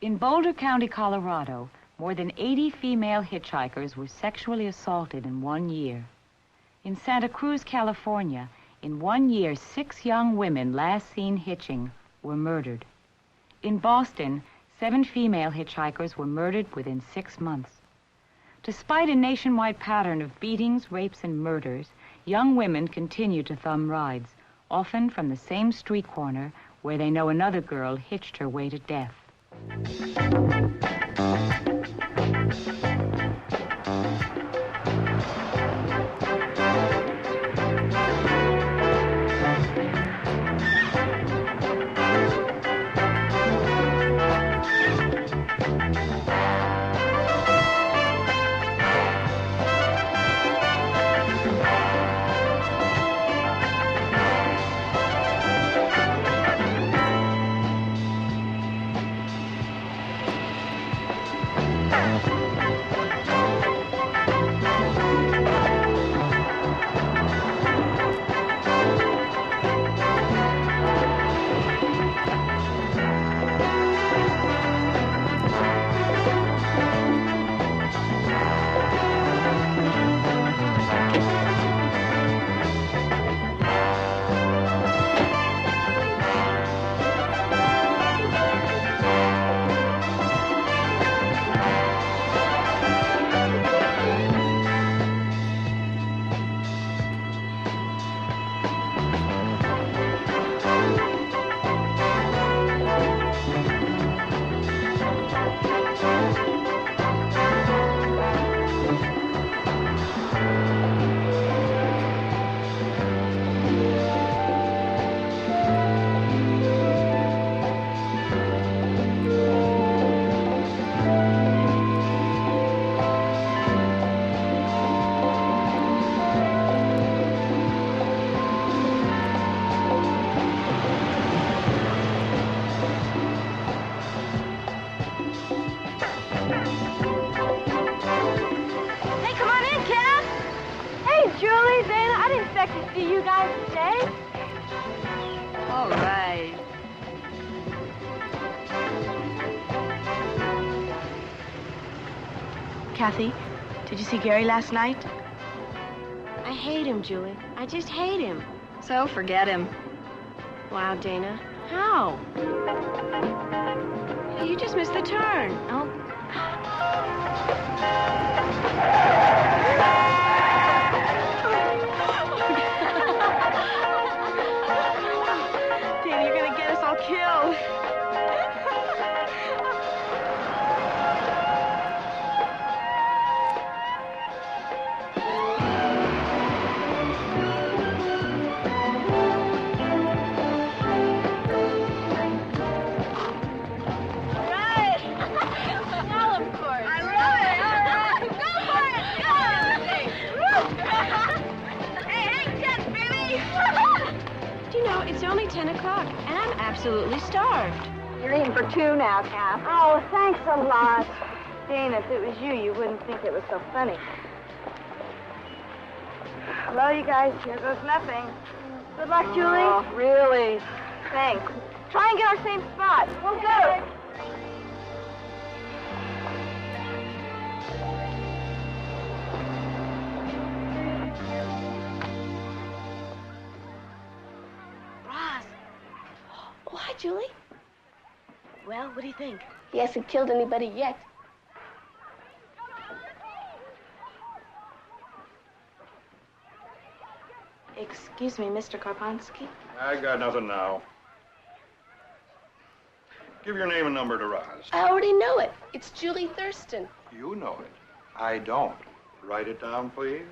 In Boulder County, Colorado, more than 80 female hitchhikers were sexually assaulted in 1 year. In Santa Cruz, California, in 1 year, 6 young women last seen hitching were murdered. In Boston, 7 female hitchhikers were murdered within 6 months. Despite a nationwide pattern of beatings, rapes, and murders, young women continue to thumb rides, often from the same street corner where they know another girl hitched her way to death. To see you guys today. All right. Kathy, did you see Gary last night? I hate him, Julie. I just hate him. So forget him. Wow, Dana. How? You just missed the turn. Oh. Dana, you're gonna get us all killed. It's only 10 o'clock, and I'm absolutely starved. You're eating for 2 now, Kath. Oh, thanks a lot. Dana, if it was you, you wouldn't think it was so funny. Hello, you guys. Here goes nothing. Good luck, Julie. Oh, really? Thanks. Try and get our same spot. We'll go. Oh, hi, Julie. Well, what do you think? He hasn't killed anybody yet. Excuse me, Mr. Karponsky? I got nothing now. Give your name and number to Roz. I already know it. It's Julie Thurston. You know it. I don't. Write it down, please.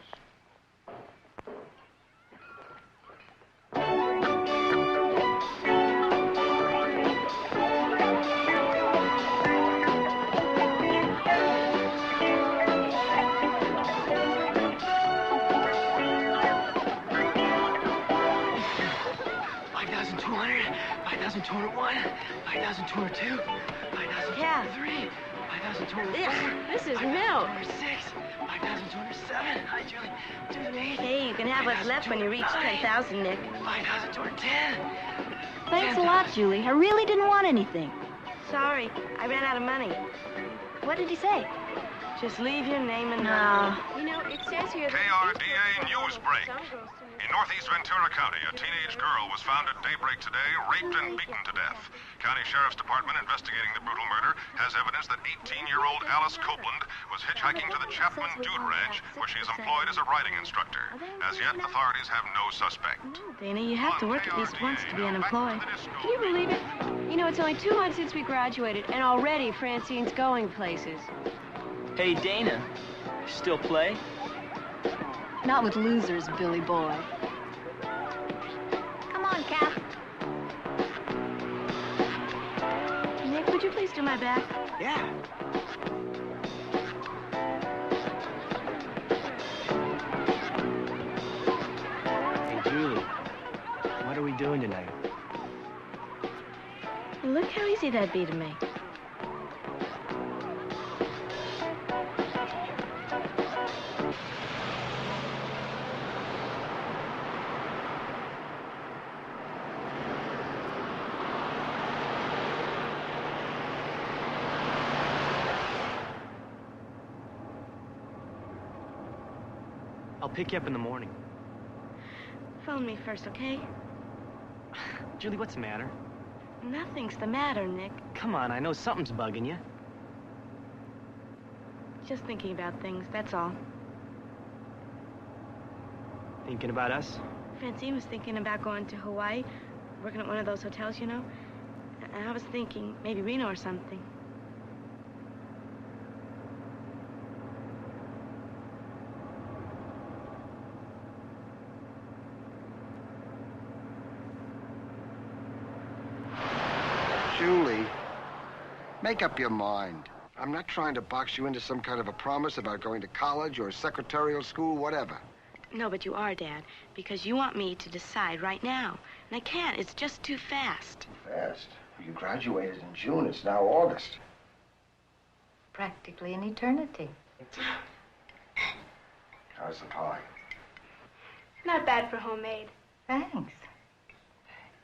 This is milk. 5,207. Hi, Julie. 208. Hey, you can have what's left when you reach 10,000, Nick. 5,210. Thanks a lot, Julie. I really didn't want anything. sorry. I ran out of money. What did he say? Just leave your name and No. number. You know, it says here that... KRDA Newsbreak. In northeast Ventura County, a teenage girl was found at daybreak today, raped and beaten to death. County Sheriff's Department investigating the brutal murder has evidence that 18-year-old Alice Copeland was hitchhiking to the Chapman Dude Ranch, where she is employed as a riding instructor. As yet, authorities have no suspect. Dana, you have to work at least once to be unemployed. Can you believe it? You know, it's only 2 months since we graduated, and already Francine's going places. Hey, Dana, still play? Not with losers, Billy boy. Come on, Cap. Nick, would you please do my back? Yeah. Hey, Julie, what are we doing tonight? Look how easy that'd be to make. I'll pick you up in the morning. Phone me first, okay? Julie, what's the matter? Nothing's the matter, Nick. Come on, I know something's bugging you. Just thinking about things, that's all. Thinking about us? Francine was thinking about going to Hawaii, working at one of those hotels, you know. And I was thinking maybe Reno or something. Julie, make up your mind. I'm not trying to box you into some kind of a promise about going to college or secretarial school, whatever. No, but you are, Dad, because you want me to decide right now. And I can't. It's just too fast. Fast. You graduated in June. It's now August. Practically an eternity. How's the pie? Not bad for homemade. Thanks.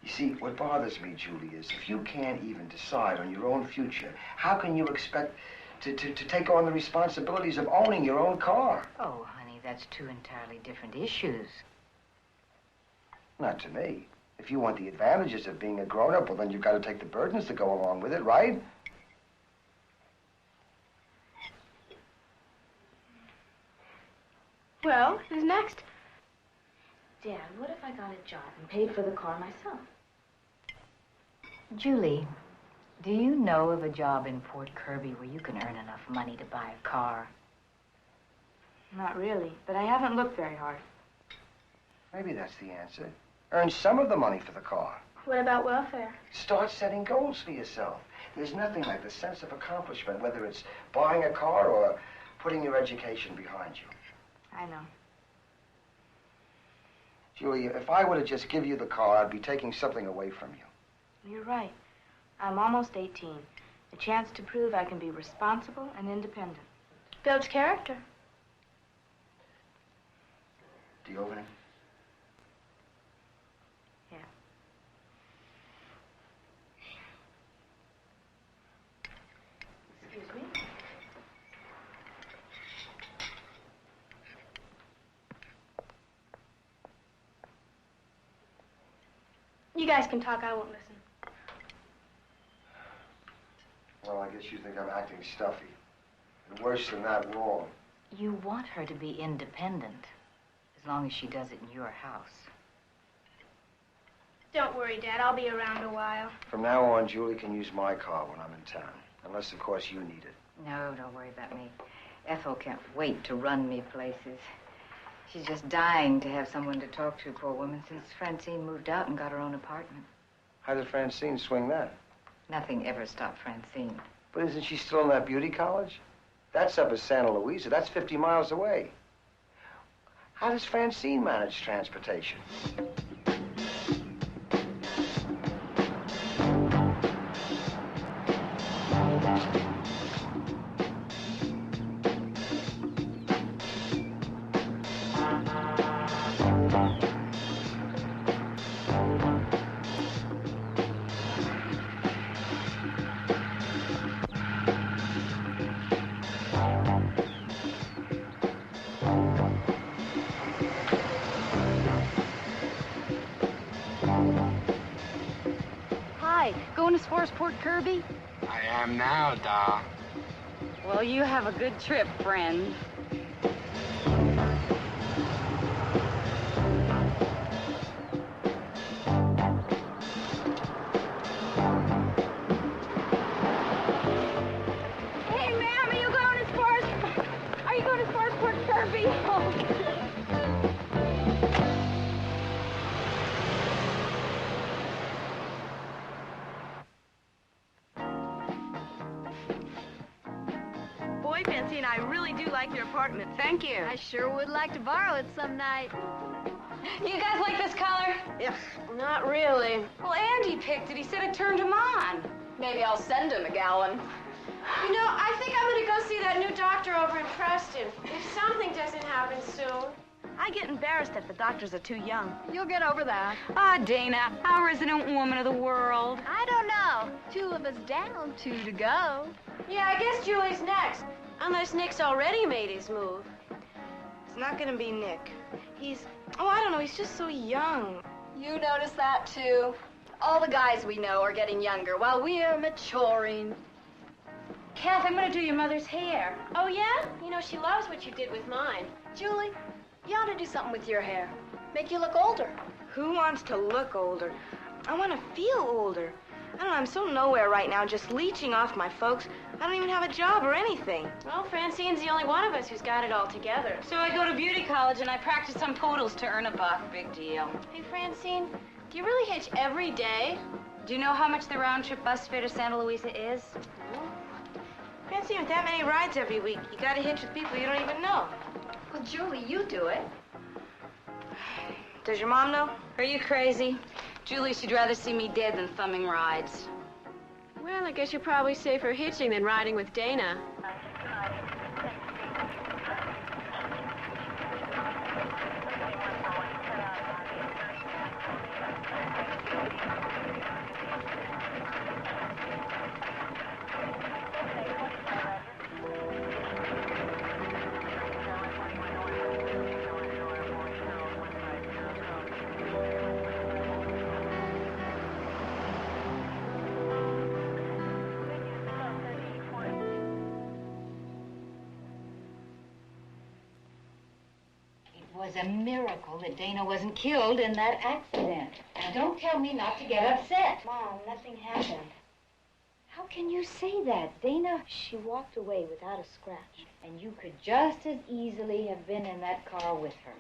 You see, what bothers me, Julie, is if you can't even decide on your own future, how can you expect to take on the responsibilities of owning your own car? Oh, honey, that's two entirely different issues. Not to me. If you want the advantages of being a grown-up, well, then you've got to take the burdens that go along with it, right? Well, who's next? Dad, what if I got a job and paid for the car myself? Julie, do you know of a job in Port Kirby where you can earn enough money to buy a car? Not really, but I haven't looked very hard. Maybe that's the answer. Earn some of the money for the car. What about welfare? Start setting goals for yourself. There's nothing like the sense of accomplishment, whether it's buying a car or putting your education behind you. I know. Julia, if I were to just give you the car, I'd be taking something away from you. You're right. I'm almost 18. A chance to prove I can be responsible and independent. Builds character. Do you open it? Yeah. Excuse me? You guys can talk, I won't listen. Well, I guess you think I'm acting stuffy. And worse than that, wrong. You want her to be independent, as long as she does it in your house. Don't worry, Dad. I'll be around a while. From now on, Julie can use my car when I'm in town. Unless, of course, you need it. No, don't worry about me. Ethel can't wait to run me places. She's just dying to have someone to talk to, poor woman, since Francine moved out and got her own apartment. How did Francine swing that? Nothing ever stopped Francine. But isn't she still in that beauty college? That's up at Santa Luisa. That's 50 miles away. How does Francine manage transportation? right. Going as far as Port Kirby? I am now, doll. Well, you have a good trip, friend. Hey, ma'am, are you going as far as Port Kirby? Oh. Boy, Francine, I really do like your apartment. Thank you. I sure would like to borrow it some night. You guys like this color? Yeah, not really. Well, Andy picked it. He said it turned him on. Maybe I'll send him a gallon. You know, I think I'm gonna go see that new doctor over in Preston. If something doesn't happen soon. I get embarrassed if the doctors are too young. You'll get over that. Ah, Dana, our resident woman of the world. I don't know. 2 of us down, 2 to go. Yeah, I guess Julie's next. Unless Nick's already made his move. It's not gonna be Nick. Oh, I don't know, he's just so young. You notice that, too? All the guys we know are getting younger while we are maturing. Kath, I'm gonna do your mother's hair. Oh, yeah? You know, she loves what you did with mine. Julie, you ought to do something with your hair. Make you look older. Who wants to look older? I want to feel older. I don't know, I'm so nowhere right now, just leeching off my folks. I don't even have a job or anything. Well, Francine's the only one of us who's got it all together. So I go to beauty college and I practice on poodles to earn a buck. Big deal. Hey, Francine, do you really hitch every day? Do you know how much the round-trip bus fare to Santa Luisa is? Francine, with that many rides every week, you gotta hitch with people you don't even know. Well, Julie, you do it. Does your mom know? Are you crazy? Julie, she'd rather see me dead than thumbing rides. Well, I guess you're probably safer hitching than riding with Dana. It was a miracle that Dana wasn't killed in that accident. Now, don't tell me not to get upset. Mom, nothing happened. How can you say that? Dana, She walked away without a scratch. and you could just as easily have been in that car with her.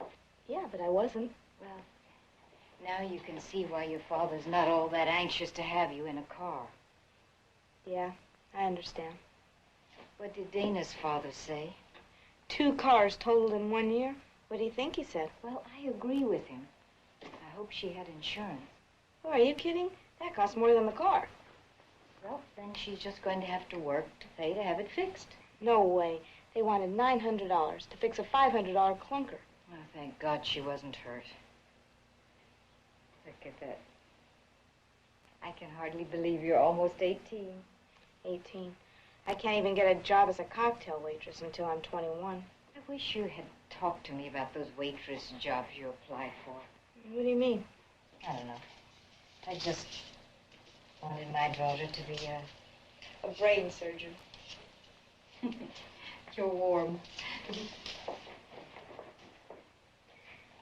Yeah, but I wasn't. Well, now you can see why your father's not all that anxious to have you in a car. Yeah, I understand. What did Dana's father say? 2 cars totaled in 1 year? What do you think he said? Well, I agree with him. I hope she had insurance. Oh, are you kidding? That costs more than the car. Well, then she's just going to have to work to pay to have it fixed. No way. They wanted $900 to fix a $500 clunker. Oh, thank God she wasn't hurt. Look at that. I can hardly believe you're almost 18. 18. I can't even get a job as a cocktail waitress until I'm 21. I wish you had talked to me about those waitress jobs you applied for. What do you mean? I don't know. I just wanted my daughter to be A brain surgeon. You're warm.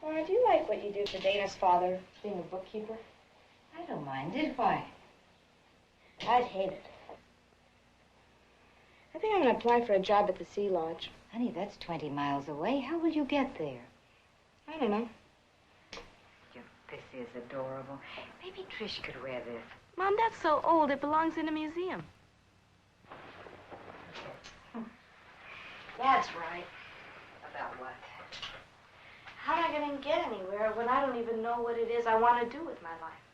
Well, I do like what you do for Dana's father, being a bookkeeper. I don't mind it. Why? I'd hate it. I think I'm going to apply for a job at the Sea Lodge. Honey, that's 20 miles away. How will you get there? I don't know. This is adorable. Maybe Trish could wear this. Mom, that's so old, it belongs in a museum. That's right. About what? How am I going to get anywhere when I don't even know what it is I want to do with my life?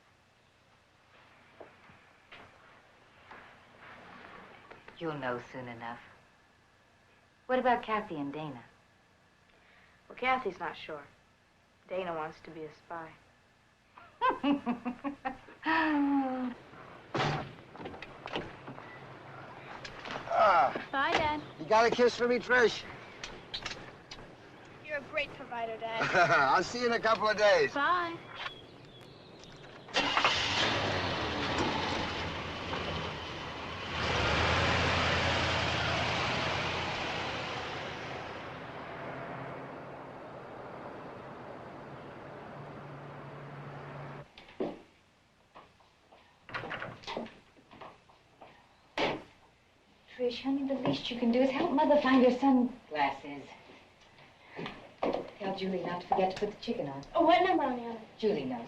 You'll know soon enough. What about Kathy and Dana? Well, Kathy's not sure. Dana wants to be a spy. Bye, Dad. You got a kiss for me, Trish? You're a great provider, Dad. I'll see you in a couple of days. Bye. Trish, honey, the least you can do is help Mother find her sunglasses. Tell Julie not to forget to put the chicken on. Oh, what number on the oven? Julie knows.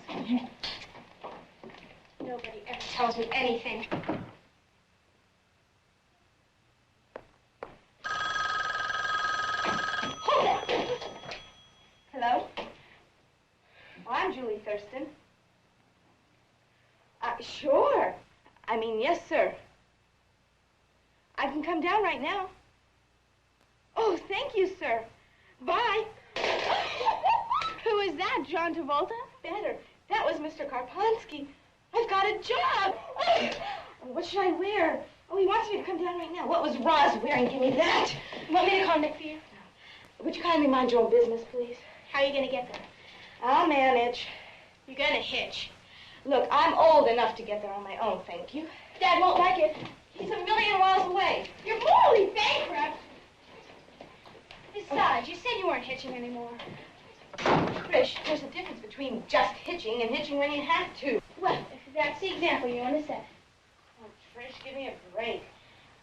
Nobody ever tells me anything. Hold it! Hello? Oh, I'm Julie Thurston. Sure. I mean, yes, sir. I can come down right now. Oh, thank you, sir. Bye. Who is that, John Travolta? Better. That was Mr. Karponsky. I've got a job. What should I wear? Oh, he wants me to come down right now. What was Roz wearing? Give me that. You want me to call Nick for you? Would you kindly mind your own business, please? How are you going to get there? I'll manage. You're going to hitch. Look, I'm old enough to get there on my own, thank you. Dad won't like it. He's a million miles away. You're morally bankrupt. Besides, you said you weren't hitching anymore. Trish, there's a difference between just hitching and hitching when you have to. Well, if that's the example you want to set. Oh, Trish, give me a break.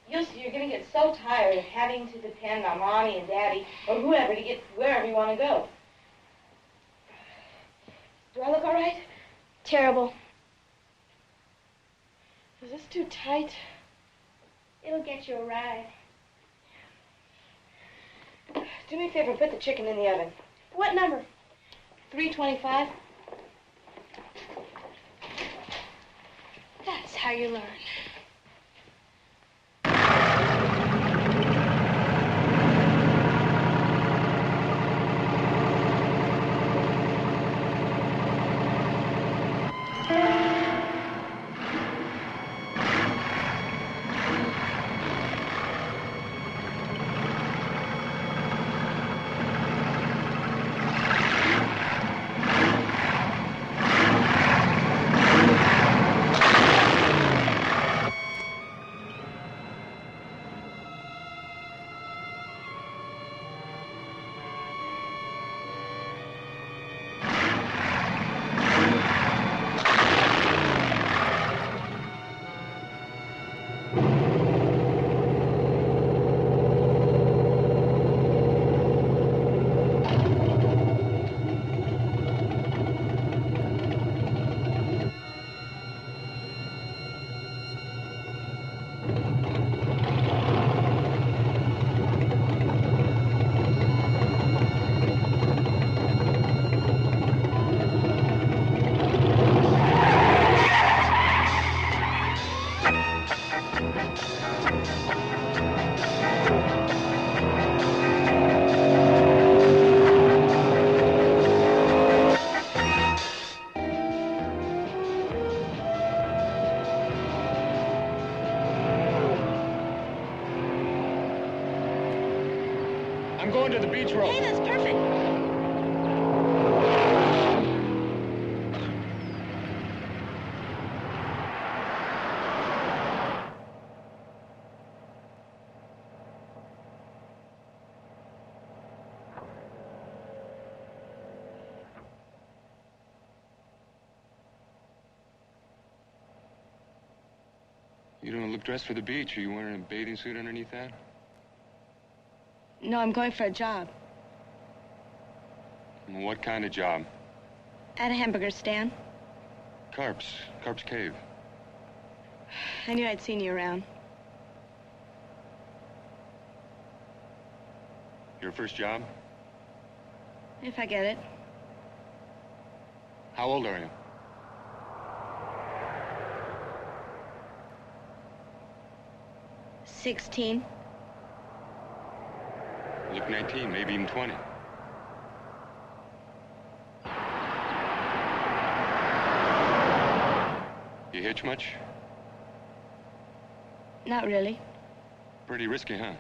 You're going to get so tired of having to depend on Mommy and Daddy or whoever to get wherever you want to go. Do I look all right? Terrible. Is this too tight? It'll get you a ride. Do me a favor and put the chicken in the oven. What number? 325. That's how you learn. I'm going to the beach road. Hey, that's perfect. You don't look dressed for the beach. Are you wearing a bathing suit underneath that? No, I'm going for a job. What kind of job? At a hamburger stand. Carp's Cave. I knew I'd seen you around. Your first job? If I get it. How old are you? $16. You look 19, maybe even 20. You hitch much? Not really. Pretty risky, huh?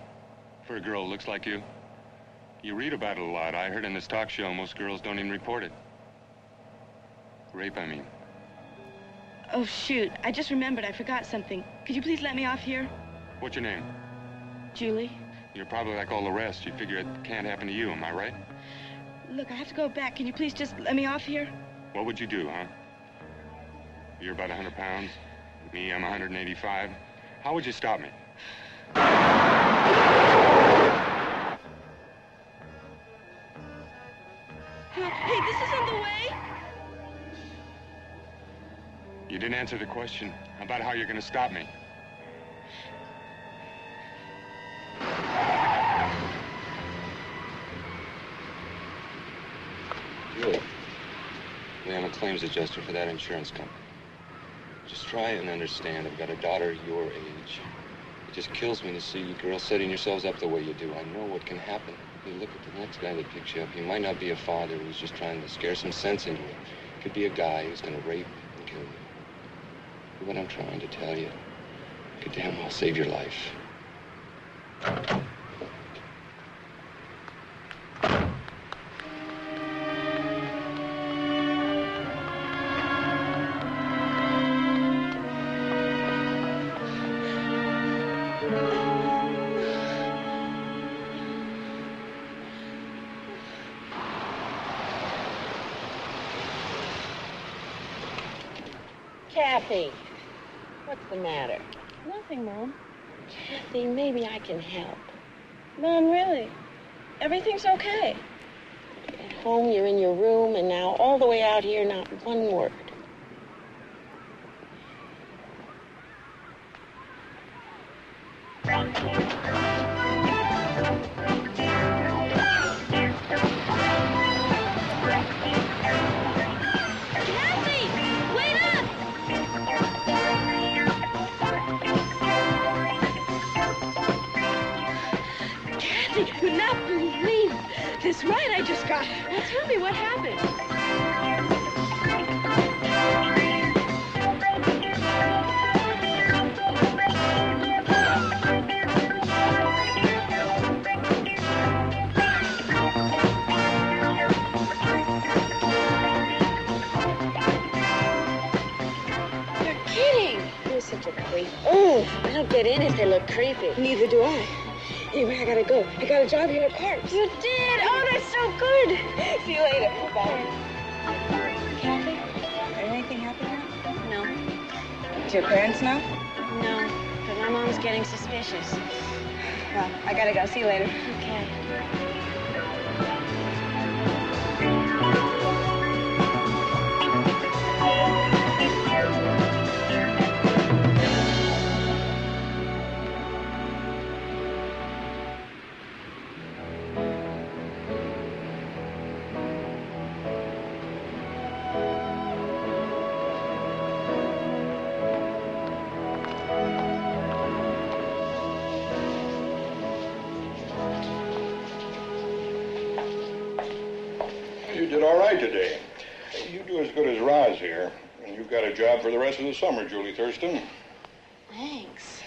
For a girl who looks like you. You read about it a lot. I heard in this talk show most girls don't even report it. Rape, I mean. Oh, shoot. I just remembered. I forgot something. Could you please let me off here? What's your name? Julie. You're probably like all the rest. You figure it can't happen to you, am I right? Look, I have to go back. Can you please just let me off here? What would you do, huh? You're about 100 pounds. Me, I'm 185. How would you stop me? Hey, this isn't the way. You didn't answer the question about how you're going to stop me. Julie, I'm a claims adjuster for that insurance company. Just try and understand. I've got a daughter your age. It just kills me to see you girls setting yourselves up the way you do. I know what can happen. You look at the next guy that picks you up. He might not be a father who's just trying to scare some sense into you. Could be a guy who's going to rape and kill you. What I'm trying to tell you could damn well save your life. Kathy, what's the matter? Nothing, Mom. Kathy, maybe I can help. Mom, really? Everything's okay. At home, you're in your room, and now all the way out here, not one word. I could not believe this ride I just got. Well, tell me what happened. You're kidding. You're such a creep. Oh, I don't get in if they look creepy. Neither do I. Anyway, I gotta go. I got a job here at Parks. You did? Oh, that's so good. See you later. Bye. Kathy, did anything happen yet? No. Do your parents know? No, but my mom's getting suspicious. Well, I gotta go. See you later. Okay. You did all right today. You do as good as Roz here. And you've got a job for the rest of the summer, Julie Thurston. Thanks.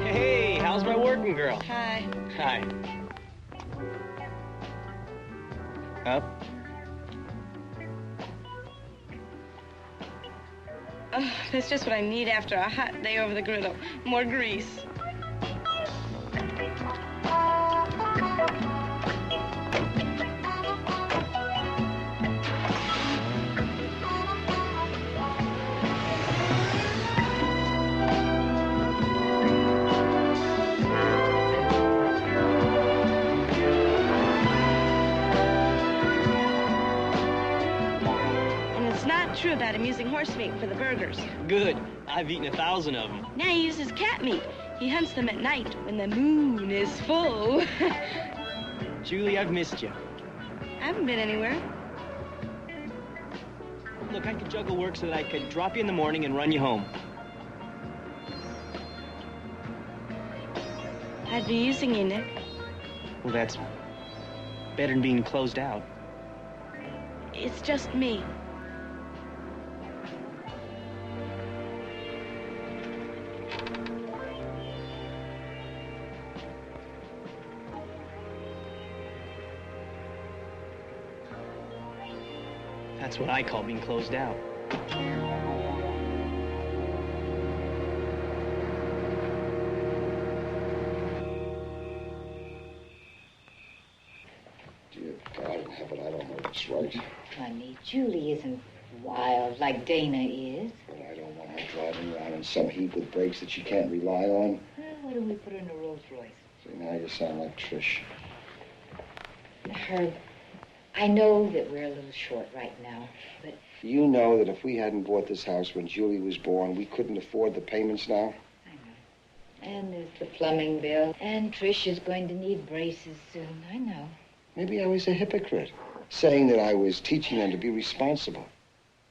Hey, how's my working girl? Hi. Hi. Up? Oh, that's just what I need after a hot day over the griddle. More grease. And it's not true about him using horse meat for the burgers. Good. I've eaten 1,000 of them. Now he uses cat meat. He hunts them at night when the moon is full. Julie, I've missed you. I haven't been anywhere. Look, I could juggle work so that I could drop you in the morning and run you home. I'd be using you, Nick. Well, that's better than being closed out. It's just me. That's what I call being closed out. Julie isn't wild like Dana is. Well, I don't want her driving around in some heap with brakes that she can't rely on. Why don't we put her in a Rolls Royce? See, now you sound like Trish. Herb, I know that we're a little short right now, but... You know that if we hadn't bought this house when Julie was born, we couldn't afford the payments now? I know. And there's the plumbing bill. And Trish is going to need braces soon. I know. Maybe I was a hypocrite, saying that I was teaching them to be responsible.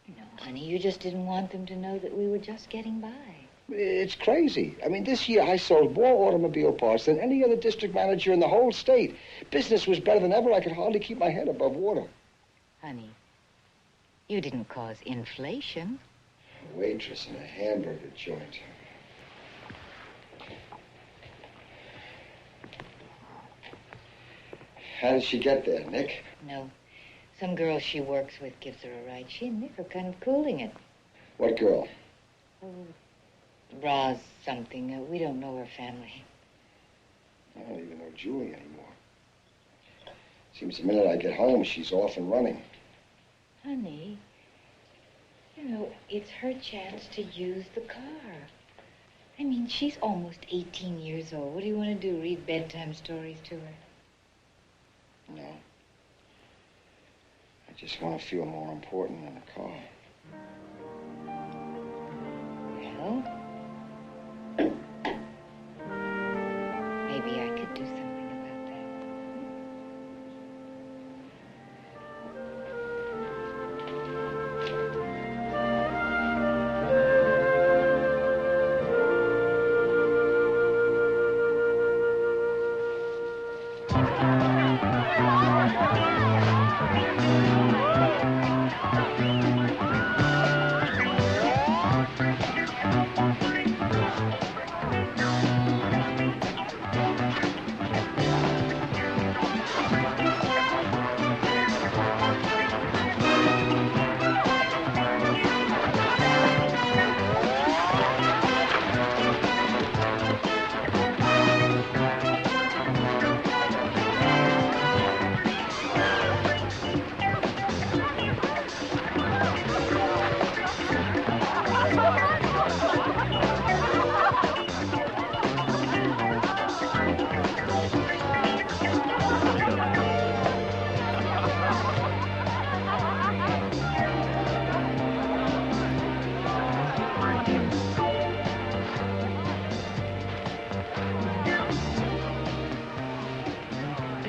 No, honey, you just didn't want them to know that we were just getting by. It's crazy. I mean, this year I sold more automobile parts than any other district manager in the whole state. Business was better than ever. I could hardly keep my head above water. Honey, you didn't cause inflation. A waitress in a hamburger joint. How did she get there, Nick? No. Some girl she works with gives her a ride. She and Nick are kind of cooling it. What girl? Oh, Roz something. We don't know her family. I don't even know Julie anymore. Seems the minute I get home, she's off and running. Honey, you know, it's her chance to use the car. I mean, she's almost 18 years old. What do you want to do, read bedtime stories to her? No. I just want to feel more important in the car. Well, maybe I could do something about that.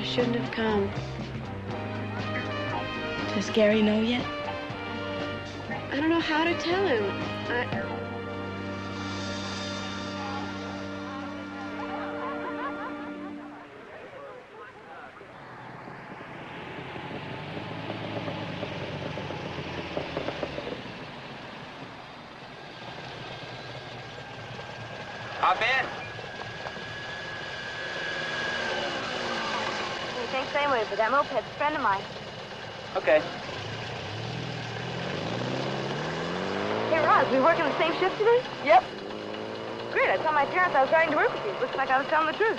Shouldn't have come. Does Gary know yet? I don't know how to tell him. Hop in. Thanks anyway, but that moped's a friend of mine. Okay. Hey, Roz, we working the same shift today? Yep. Great, I told my parents I was riding to work with you. Looks like I was telling the truth.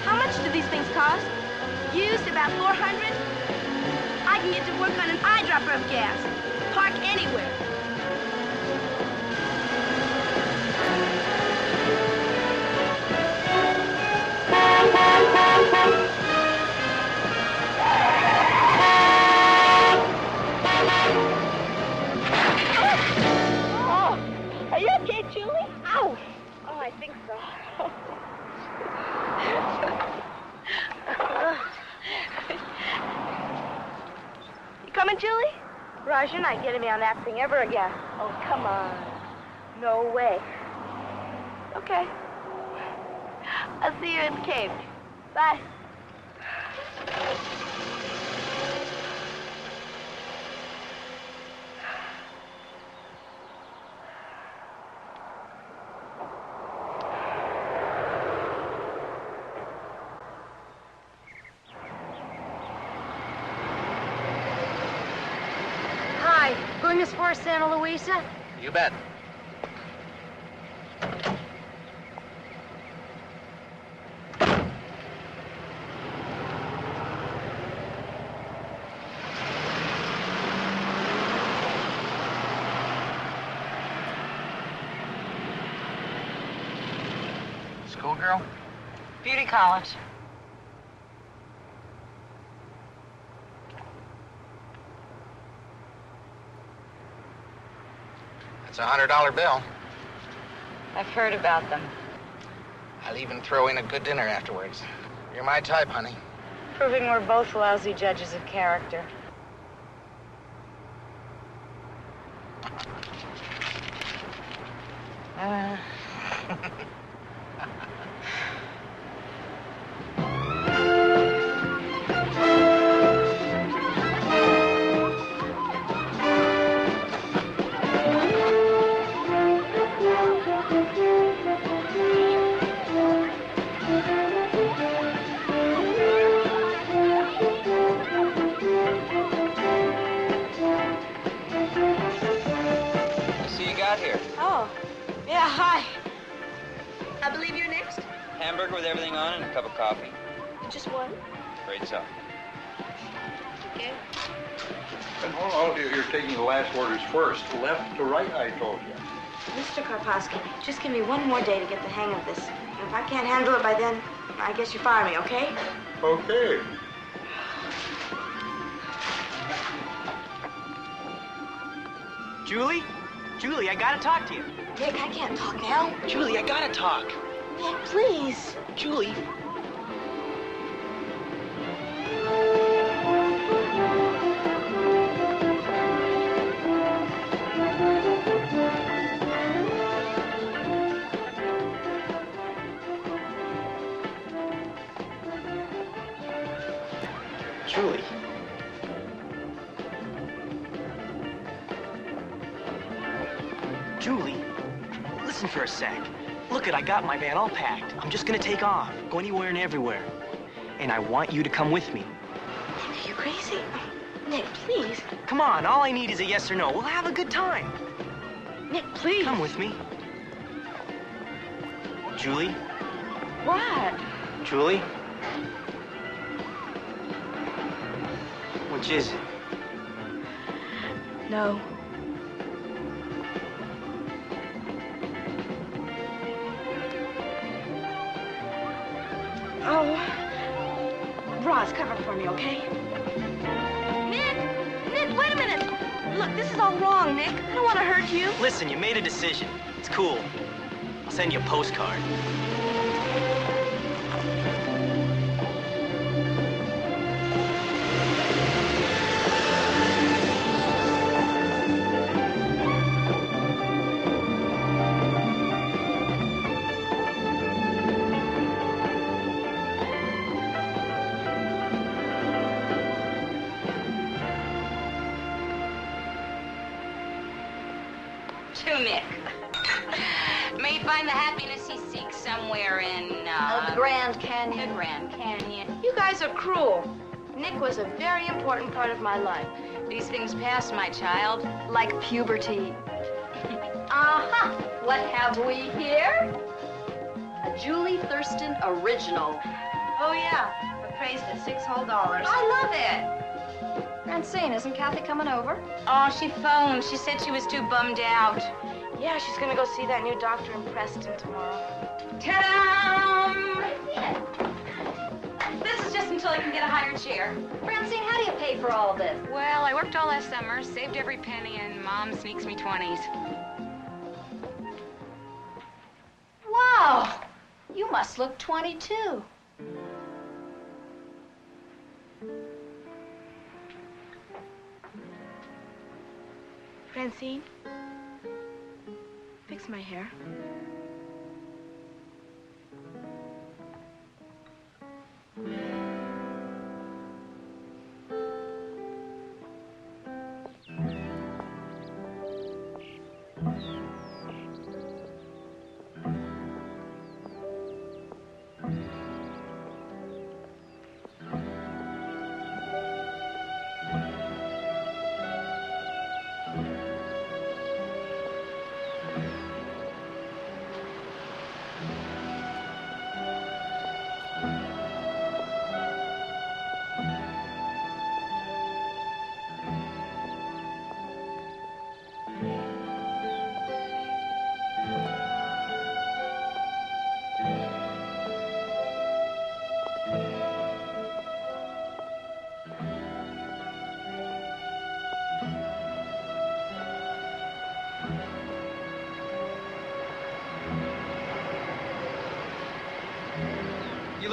How much do these things cost? Used about $400. I can get to work on an eyedropper of gas. Park anywhere. Are you okay, Julie? Ow! Oh, I think so. You coming, Julie? Raj, you're not getting me on that thing ever again. Oh, come on. No way. Okay. I'll see you in the cave. Bye. Hi, going as far as Santa Luisa? You bet. schoolgirl? Beauty college. It's a $100 bill. I've heard about them. I'll even throw in a good dinner afterwards. You're my type, honey. Proving we're both lousy judges of character. Oh, yeah, hi. I believe you're next. Hamburger with everything on and a cup of coffee. Just one? Afraid so. Okay. And hold on, you're taking the last orders first. Left to right, I told you. Mr. Karpowski, just give me one more day to get the hang of this. And if I can't handle it by then, I guess you fire me, okay? Okay. Julie? Julie, I gotta talk to you. Nick, I can't talk now. Julie, I gotta talk. Nick, please. Julie. Julie. Julie, listen for a sec. Look I got my van all packed. I'm just gonna take off, go anywhere and everywhere. And I want you to come with me. Nick, are you crazy? Nick, please. Come on, all I need is a yes or no. We'll have a good time. Nick, please. Come with me. Julie? What? Julie? Which is it? No. Oh. Roz, cover for me, okay? Nick! Nick, wait a minute! Look, this is all wrong, Nick. I don't want to hurt you. Listen, you made a decision. It's cool. I'll send you a postcard. To Nick. May he find the happiness he seeks somewhere in, the Grand Canyon. The Grand Canyon. You guys are cruel. Nick was a very important part of my life. These things pass, my child. Like puberty. Aha! What have we here? A Julie Thurston original. Oh, yeah. Appraised at $6 whole. I love it. Francine, isn't Kathy coming over? Oh, she phoned. She said she was too bummed out. Yeah, she's gonna go see that new doctor in Preston tomorrow. Ta-da! This is just until I can get a higher chair. Francine, how do you pay for all this? Well, I worked all last summer, saved every penny, and Mom sneaks me 20s. Wow! You must look 22. Francine, fix my hair.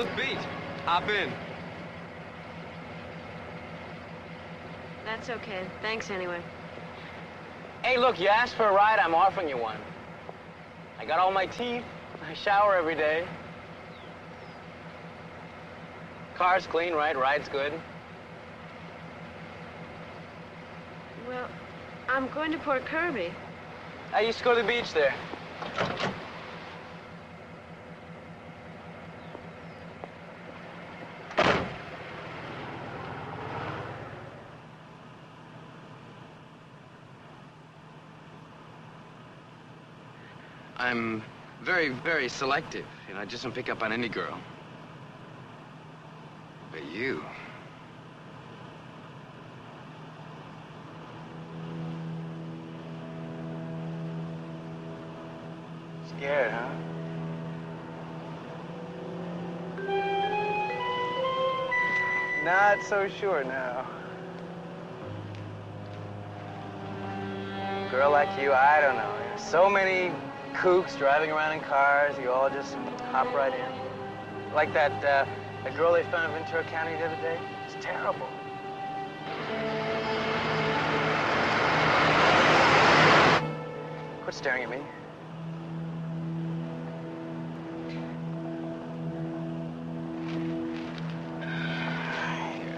look beat. Hop in. That's okay. Thanks anyway. Hey, look, you asked for a ride, I'm offering you one. I got all my teeth. I shower every day. Car's clean, right? Ride's good. Well, I'm going to Port Kirby. I used to go to the beach there. I'm very, very selective. You know, I just don't pick up on any girl. But you... Scared, huh? Not so sure now. A girl like you, I don't know. There's so many kooks driving around in cars, you all just hop right in. Like that girl they found in Ventura County the other day. It's terrible. Quit staring at me.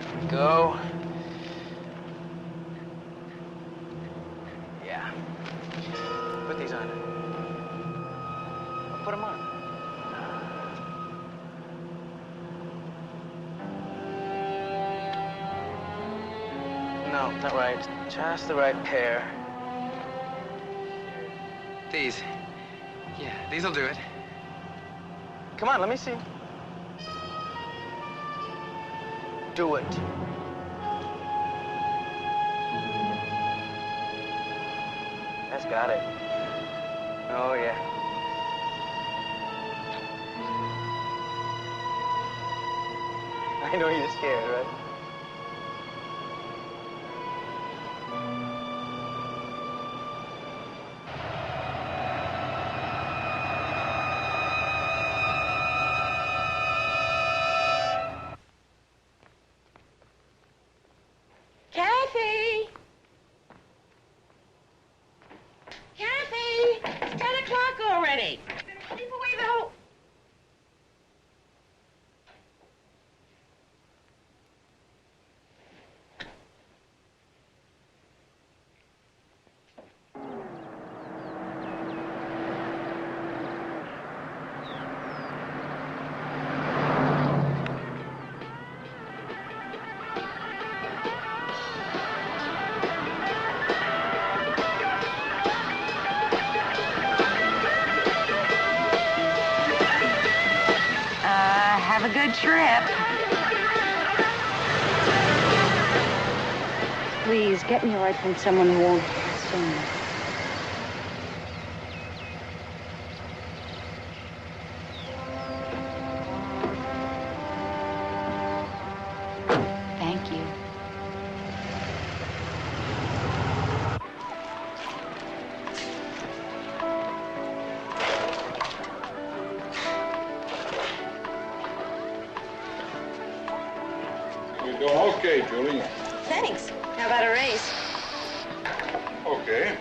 Here we go. Yeah. Put these on. Put them on. No, not right. Just the right pair. These. Yeah, these'll do it. Come on, let me see. Do it. That's got it. Oh, yeah. I know you're scared, right? Kathy! Kathy! It's 10 o'clock already. Keep away the whole... Have a good trip. Please, get me a ride from someone who won't hassle me. Thank you. You're doing okay, Julie. Thanks. How about a race? Okay.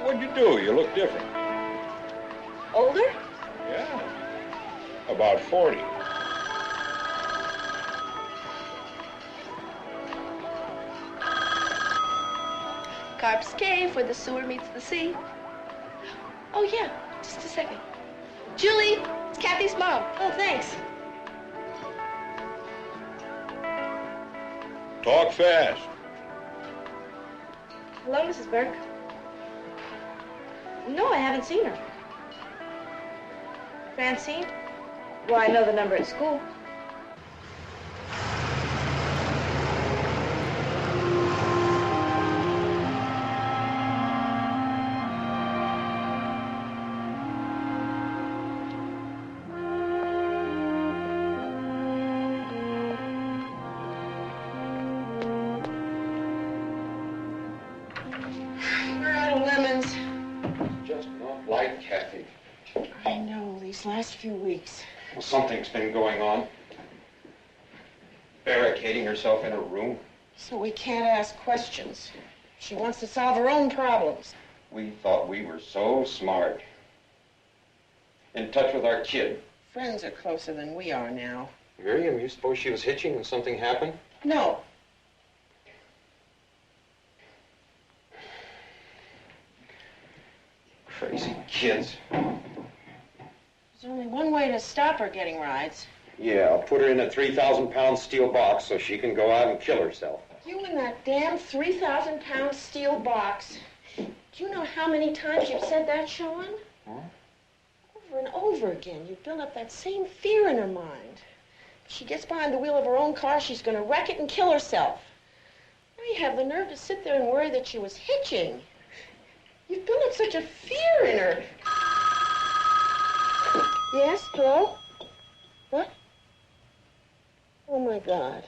What'd you do? You look different. Older? Yeah. About 40. Carp's Cave, where the sewer meets the sea. Oh, yeah, just a second. Julie, it's Kathy's mom. Oh, thanks. Talk fast. Hello, Mrs. Burke. No, I haven't seen her. Francine? Well, I know the number at school. We're out Kathy. I know, these last few weeks. Well, something's been going on. Barricading herself in her room. So we can't ask questions. She wants to solve her own problems. We thought we were so smart. In touch with our kid. Friends are closer than we are now. Miriam, you suppose she was hitching and something happened? No. Crazy kids. There's only one way to stop her getting rides. Yeah, I'll put her in a 3,000-pound steel box so she can go out and kill herself. You in that damn 3,000-pound steel box. Do you know how many times you've said that, Sean? Huh? Over and over again. You've built up that same fear in her mind. If she gets behind the wheel of her own car, she's going to wreck it and kill herself. Now you have the nerve to sit there and worry that she was hitching. You've built up such a fear in her. Yes? Hello? What? Oh, my God.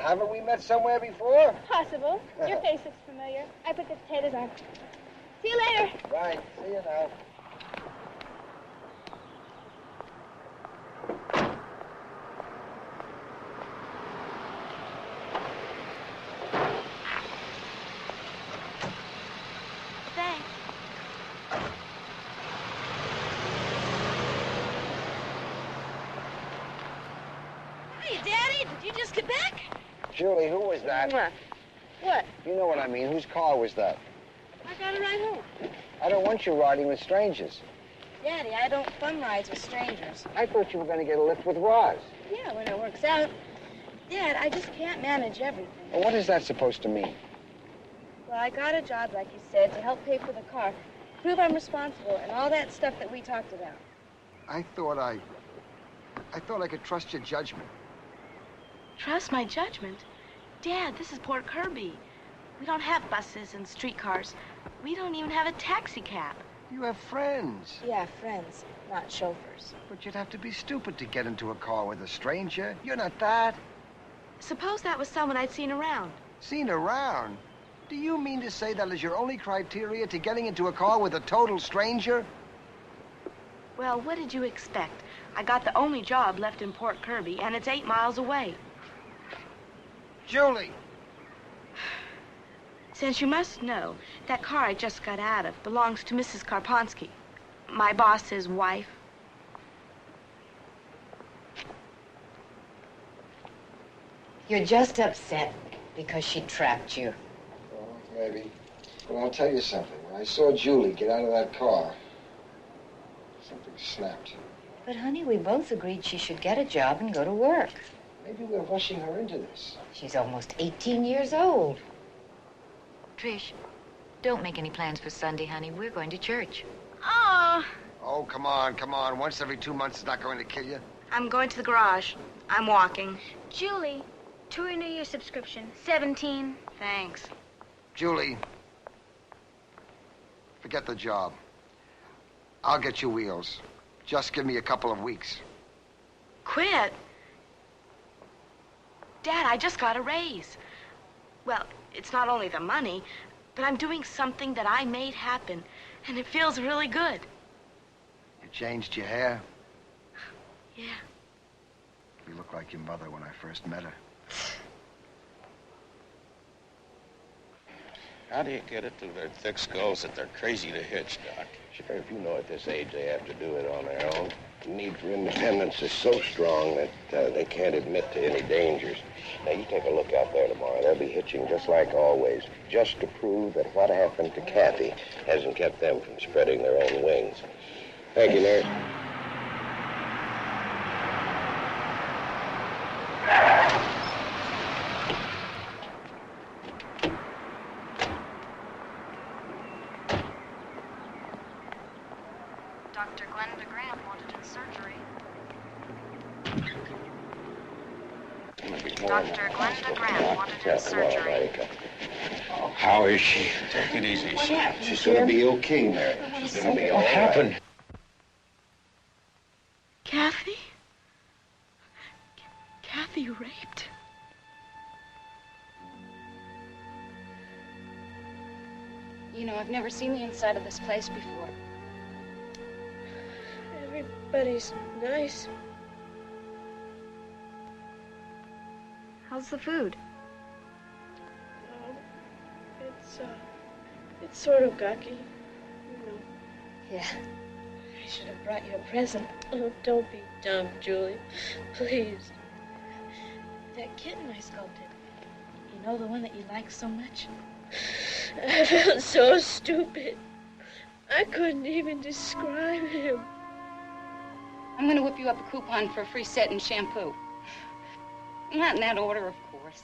Haven't we met somewhere before? Possible. Your face looks familiar. I put the potatoes on. See you later. Right. See you now. Thanks. Hey, Daddy, did you just get back? Julie, who was that? What? You know what I mean. Whose car was that? I got a ride home. I don't want you riding with strangers. Daddy, I don't fun rides with strangers. I thought you were going to get a lift with Roz. Yeah, when it works out. Dad, I just can't manage everything. Well, what is that supposed to mean? Well, I got a job, like you said, to help pay for the car, prove I'm responsible, and all that stuff that we talked about. I thought I could trust your judgment. Trust my judgment? Dad, this is Port Kirby. We don't have buses and streetcars. We don't even have a taxi cab. You have friends. Yeah, friends, not chauffeurs. But you'd have to be stupid to get into a car with a stranger. You're not that. Suppose that was someone I'd seen around. Seen around? Do you mean to say that is your only criteria to getting into a car with a total stranger? Well, what did you expect? I got the only job left in Port Kirby, and it's 8 miles away. Julie! Since you must know, that car I just got out of belongs to Mrs. Karponsky, my boss's wife. You're just upset because she trapped you. Well, maybe. But I'll tell you something. When I saw Julie get out of that car, something snapped. But, honey, we both agreed she should get a job and go to work. Maybe we're rushing her into this. She's almost 18 years old. Trish, don't make any plans for Sunday, honey. We're going to church. Oh, Oh, come on, come on. Once every 2 months is not going to kill you. I'm going to the garage. I'm walking. Julie, to renew your subscription. 17. Thanks. Julie, forget the job. I'll get you wheels. Just give me a couple of weeks. Quit? Dad, I just got a raise. Well, it's not only the money, but I'm doing something that I made happen, and it feels really good. You changed your hair. Yeah. You look like your mother when I first met her. How do you get it to their thick skulls that they're crazy to hitch, Doc? Sheriff, you know at this age they have to do it on their own. The need for independence is so strong that they can't admit to any dangers. Now, you take a look out there tomorrow. They'll be hitching just like always, just to prove that what happened to Kathy hasn't kept them from spreading their own wings. Thank you, nurse. Dr. Glenda Grant wanted in surgery. Dr. Glenda Grant wanted in surgery. How is she? Take it easy, son. She's going to be okay, Mary. She's going to be all What right. happened? Kathy? Kathy raped? You know, I've never seen the inside of this place before. Everybody's nice. How's the food? It's sort of gawky, you know. Yeah. I should have brought you a present. Oh, don't be dumb, Julie. Please. That kitten I sculpted. You know, the one that you like so much? I felt so stupid. I couldn't even describe him. I'm going to whip you up a coupon for a free set and shampoo. Not in that order, of course.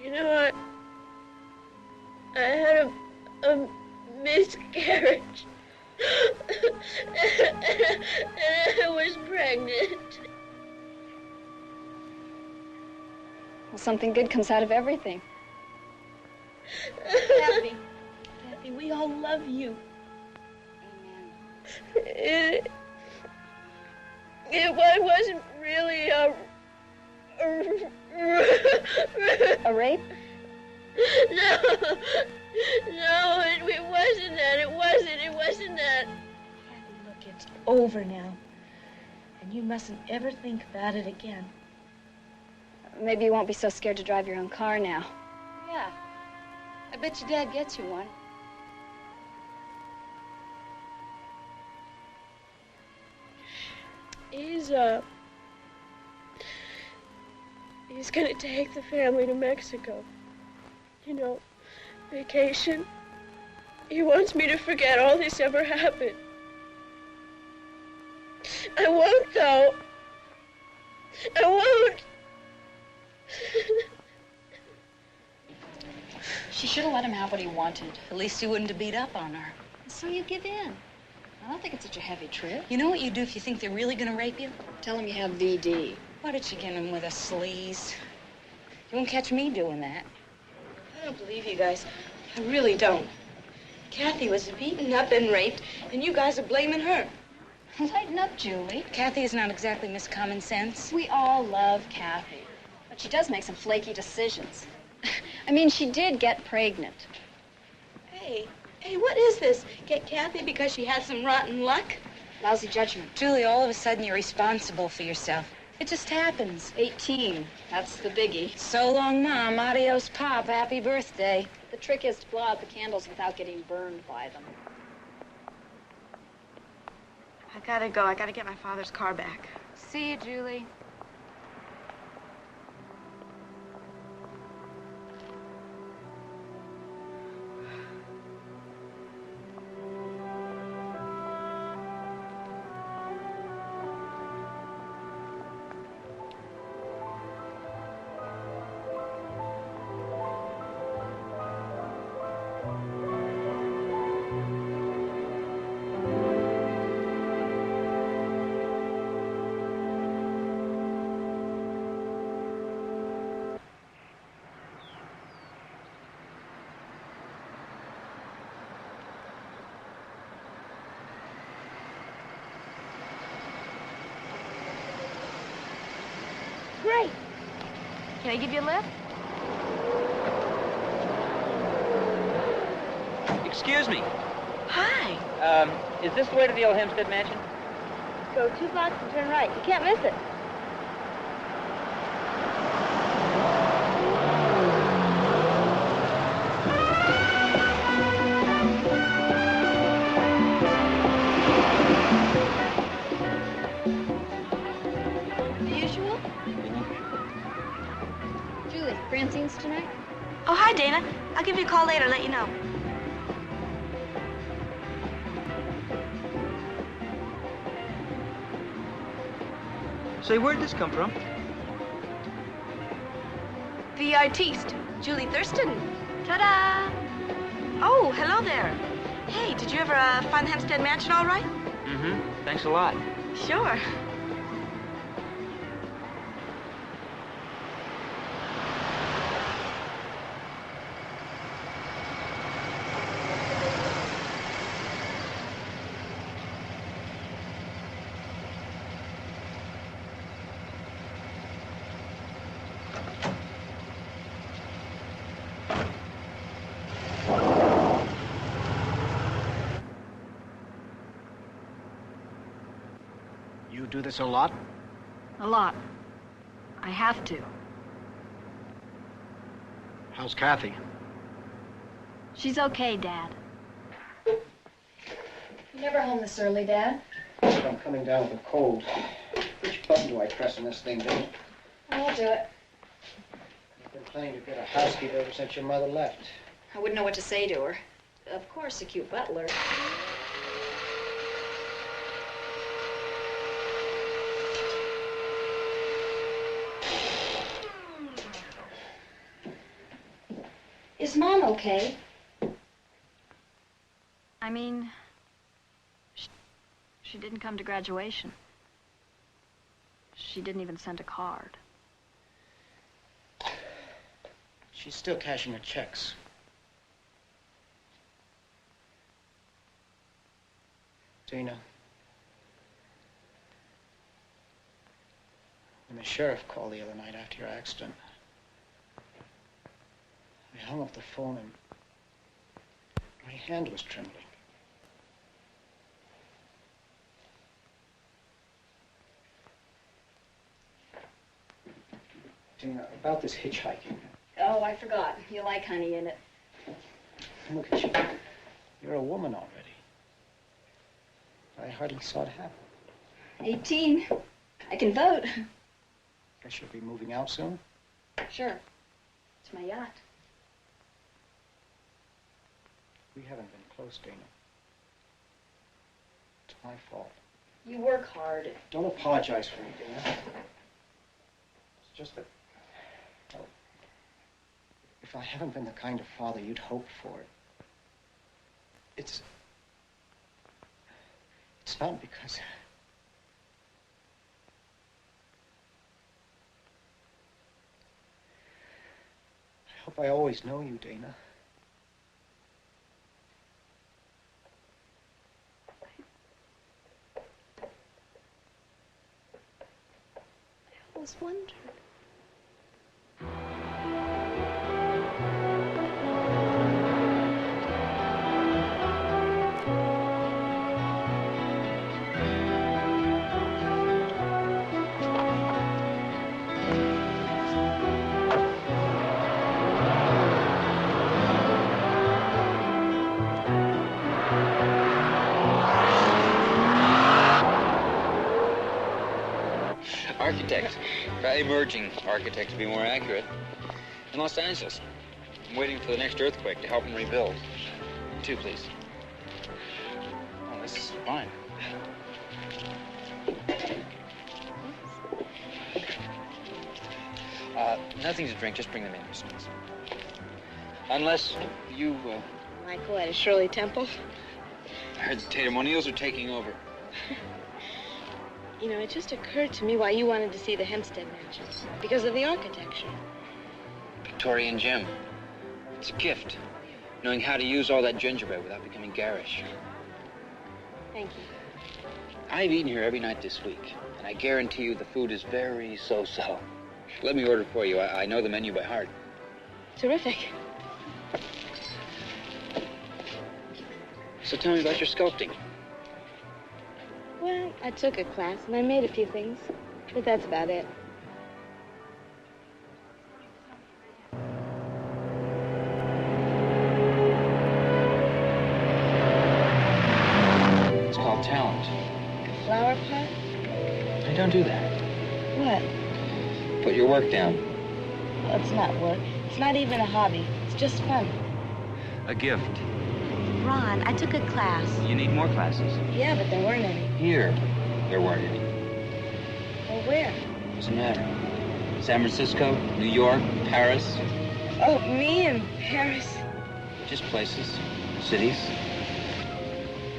You know, I had a miscarriage. And I was pregnant. Well, something good comes out of everything. Kathy, we all love you. Amen. It wasn't really a rape? No, it wasn't that. It wasn't that. Kathy, look, it's over now. And you mustn't ever think about it again. Maybe you won't be so scared to drive your own car now. Yeah. I bet your dad gets you one. He's gonna take the family to Mexico. You know, vacation. He wants me to forget all this ever happened. I won't, though. I won't. She should have let him have what he wanted. At least he wouldn't have beat up on her. So you give in. I don't think it's such a heavy trip. You know what you do if you think they're really going to rape you? Tell them you have VD. Why did you get him with a sleaze? You won't catch me doing that. I don't believe you guys. I really don't. Kathy was beaten up and raped, and you guys are blaming her. Lighten up, Julie. Kathy is not exactly Miss Common Sense. We all love Kathy. But she does make some flaky decisions. I mean, she did get pregnant. Hey, what is this? Get Kathy because she had some rotten luck? Lousy judgment. Julie, all of a sudden you're responsible for yourself. It just happens. 18. That's the biggie. So long, Mom. Adios, Pop. Happy birthday. The trick is to blow out the candles without getting burned by them. I gotta go. I gotta get my father's car back. See you, Julie. Great. Can I give you a lift? Excuse me. Hi. Is this the way to the old Hempstead Mansion? Go 2 blocks and turn right. You can't miss it. The usual? Julie, Francine's tonight? Oh, hi, Dana. I'll give you a call later, let you know. Say, where'd this come from? The artiste, Julie Thurston. Ta-da! Oh, hello there. Hey, did you ever find the Hempstead Mansion all right? Mm-hmm. Thanks a lot. Sure. You do this a lot? A lot. I have to. How's Kathy? She's okay, Dad. You never home this early, Dad? I'm coming down with a cold. Which button do I press on this thing, Dave? I'll do it. I've been planning to get a housekeeper ever since your mother left. I wouldn't know what to say to her. Of course, a cute butler. Is Mom okay? I mean, she didn't come to graduation. She didn't even send a card. She's still cashing her checks. Dana, when the sheriff called the other night after your accident, I hung up the phone and my hand was trembling. Dana, about this hitchhiking. Oh, I forgot. You like honey in it. Look at you. You're a woman already. I hardly saw it happen. 18. I can vote. Guess you'll be moving out soon? Sure. It's my yacht. We haven't been close, Dana. It's my fault. You work hard. Don't apologize for me, Dana. It's just that, well, if I haven't been the kind of father you'd hoped for, it's not because... I hope I always know you, Dana. I was wondering. Architects. Emerging architects, to be more accurate. In Los Angeles. I'm waiting for the next earthquake to help them rebuild. 2, please. Oh, this is fine. Nothing to drink. Just bring them in, Miss Smith. Unless you, Michael at a Shirley Temple. I heard the Tatum O'Neills are taking over. You know, it just occurred to me why you wanted to see the Hempstead Mansion. Because of the architecture. Victorian gem. It's a gift. Knowing how to use all that gingerbread without becoming garish. Thank you. I've eaten here every night this week, and I guarantee you the food is very so-so. Let me order for you. I know the menu by heart. Terrific. So tell me about your sculpting. Well, I took a class and I made a few things, but that's about it. It's called talent. A flower pot? I don't do that. What? Put your work down. Well, it's not work. It's not even a hobby. It's just fun. A gift. Ron, I took a class. You need more classes. Yeah, but there weren't any. Here, there weren't any. Well, where? Doesn't matter. San Francisco, New York, Paris. Oh, me in Paris. Just places. Cities.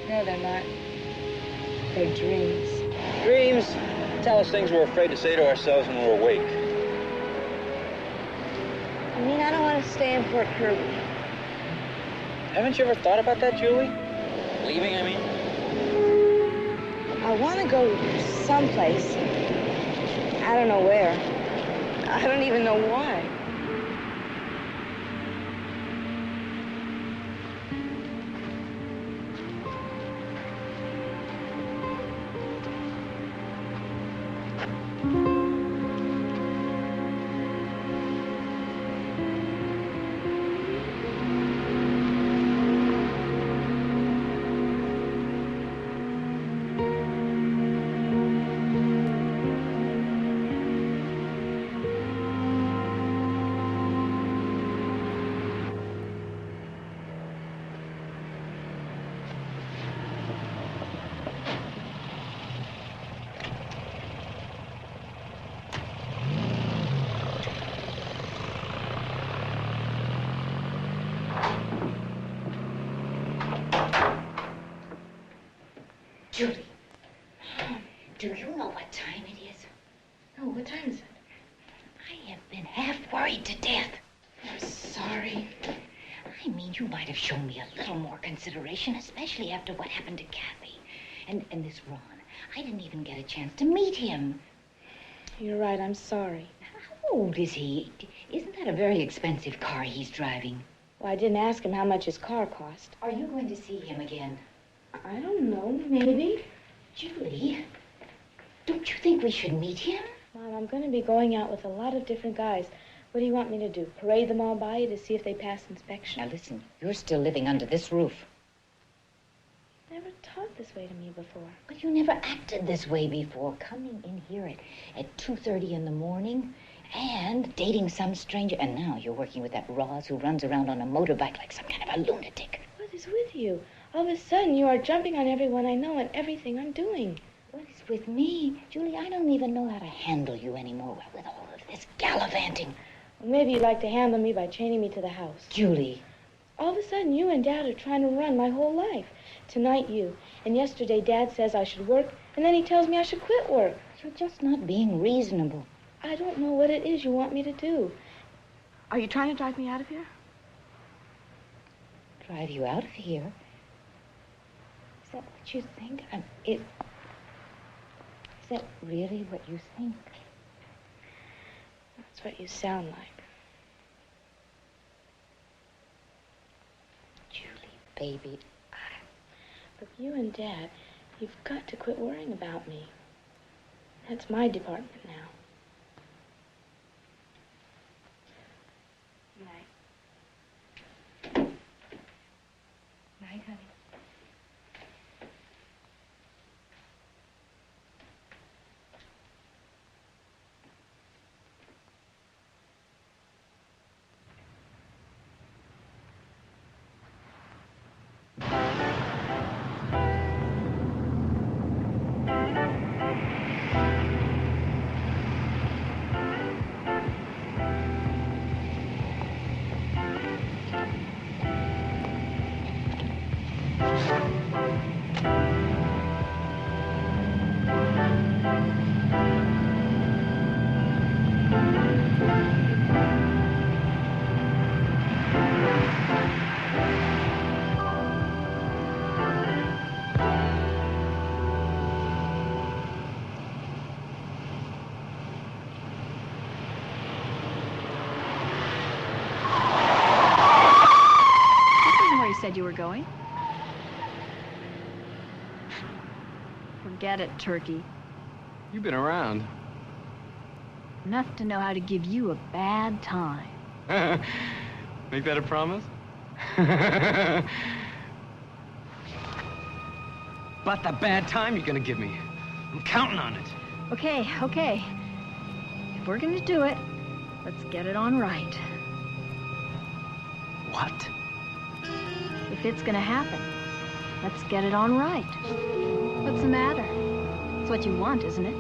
No, they're not. They're dreams. Dreams tell us things we're afraid to say to ourselves when we're awake. I mean, I don't want to stay in Port Kirby. Haven't you ever thought about that, Julie? Leaving, I mean? I want to go someplace. I don't know where. I don't even know why. Julie, do you know what time it is? Oh, what time is it? I have been half worried to death. I'm sorry. I mean, you might have shown me a little more consideration, especially after what happened to Kathy. And this Ron, I didn't even get a chance to meet him. You're right, I'm sorry. How old is he? Isn't that a very expensive car he's driving? Well, I didn't ask him how much his car cost. Are you going to see him again? I don't know, maybe. Julie, don't you think we should meet him? Mom, I'm going to be going out with a lot of different guys. What do you want me to do? Parade them all by you to see if they pass inspection? Now listen, you're still living under this roof. Never talked this way to me before. But you never acted this way before. Coming in here at 2:30 in the morning and dating some stranger. And now you're working with that Roz who runs around on a motorbike like some kind of a lunatic. What is with you? All of a sudden, you are jumping on everyone I know and everything I'm doing. What is with me? Julie, I don't even know how to handle you anymore with all of this gallivanting. Well, maybe you'd like to handle me by chaining me to the house. Julie. All of a sudden, you and Dad are trying to run my whole life. Tonight, you. And yesterday, Dad says I should work, and then he tells me I should quit work. You're just not being reasonable. I don't know what it is you want me to do. Are you trying to drive me out of here? Drive you out of here? Is that what you think? Is that really what you think? That's what you sound like. Julie, baby, Look, you and Dad, you've got to quit worrying about me. That's my department now. Night. Night, honey. said you were going. Forget it, Turkey. You've been around. Enough to know how to give you a bad time. Make that a promise? But the bad time you're gonna give me. I'm counting on it. Okay, okay. If we're gonna do it, let's get it on right. What? If it's gonna happen, let's get it on right. What's the matter? It's what you want, isn't it?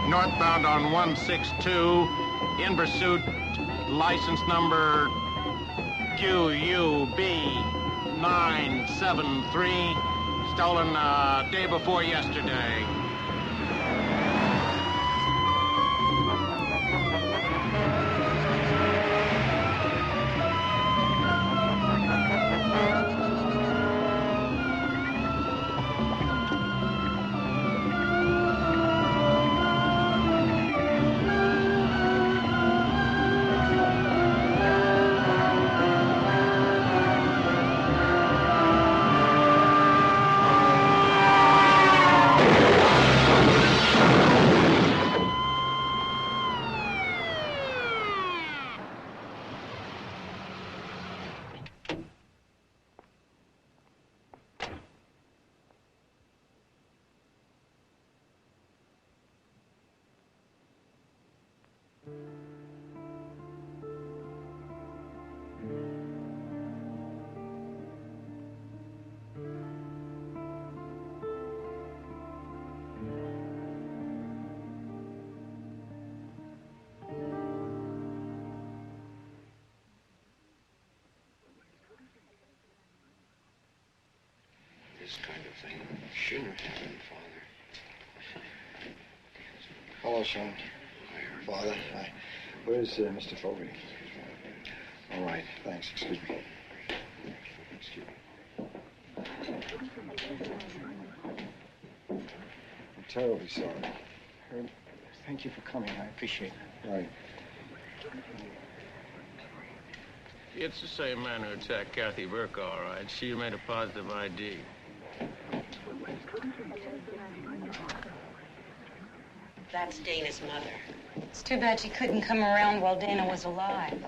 Northbound on 162, in pursuit, license number QUB 973, stolen day before yesterday. This kind of thing shouldn't happen, Father. Hello, son. Father. Hi. Where's Mr. Fogarty? All right, thanks. Excuse me. Excuse me. I'm terribly sorry. Herb, thank you for coming. I appreciate it. Right. It's the same man who attacked Kathy Burke, all right. She made a positive ID. That's Dana's mother. It's too bad she couldn't come around while Dana was alive.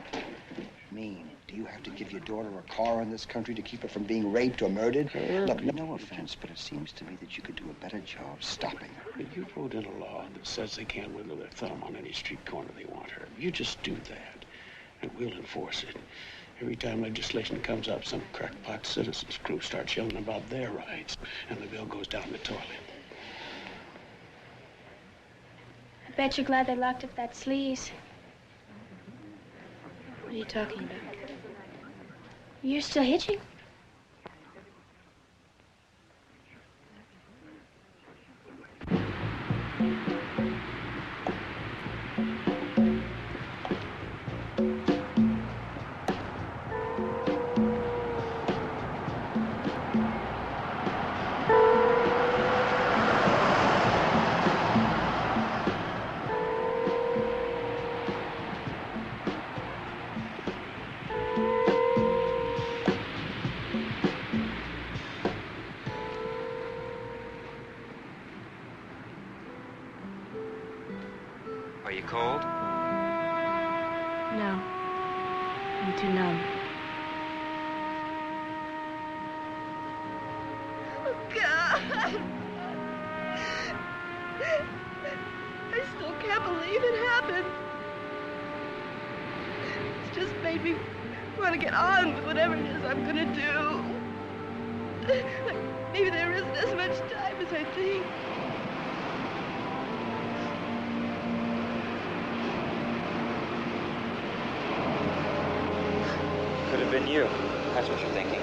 Mean. Do you have to give your daughter a car in this country to keep her from being raped or murdered? Look, no offense, but it seems to me that you could do a better job stopping her. But you wrote in a law that says they can't wiggle their thumb on any street corner they want her. You just do that, and we'll enforce it. Every time legislation comes up, some crackpot citizens group starts yelling about their rights, and the bill goes down the toilet. I bet you're glad they locked up that sleaze. What are you talking about? You're still hitching? Are you cold? No. I'm too numb. Oh, God! I still can't believe it happened. It's just made me want to get on with whatever it is I'm gonna do. Maybe there isn't as much time as I think. Could have been you. That's what you're thinking.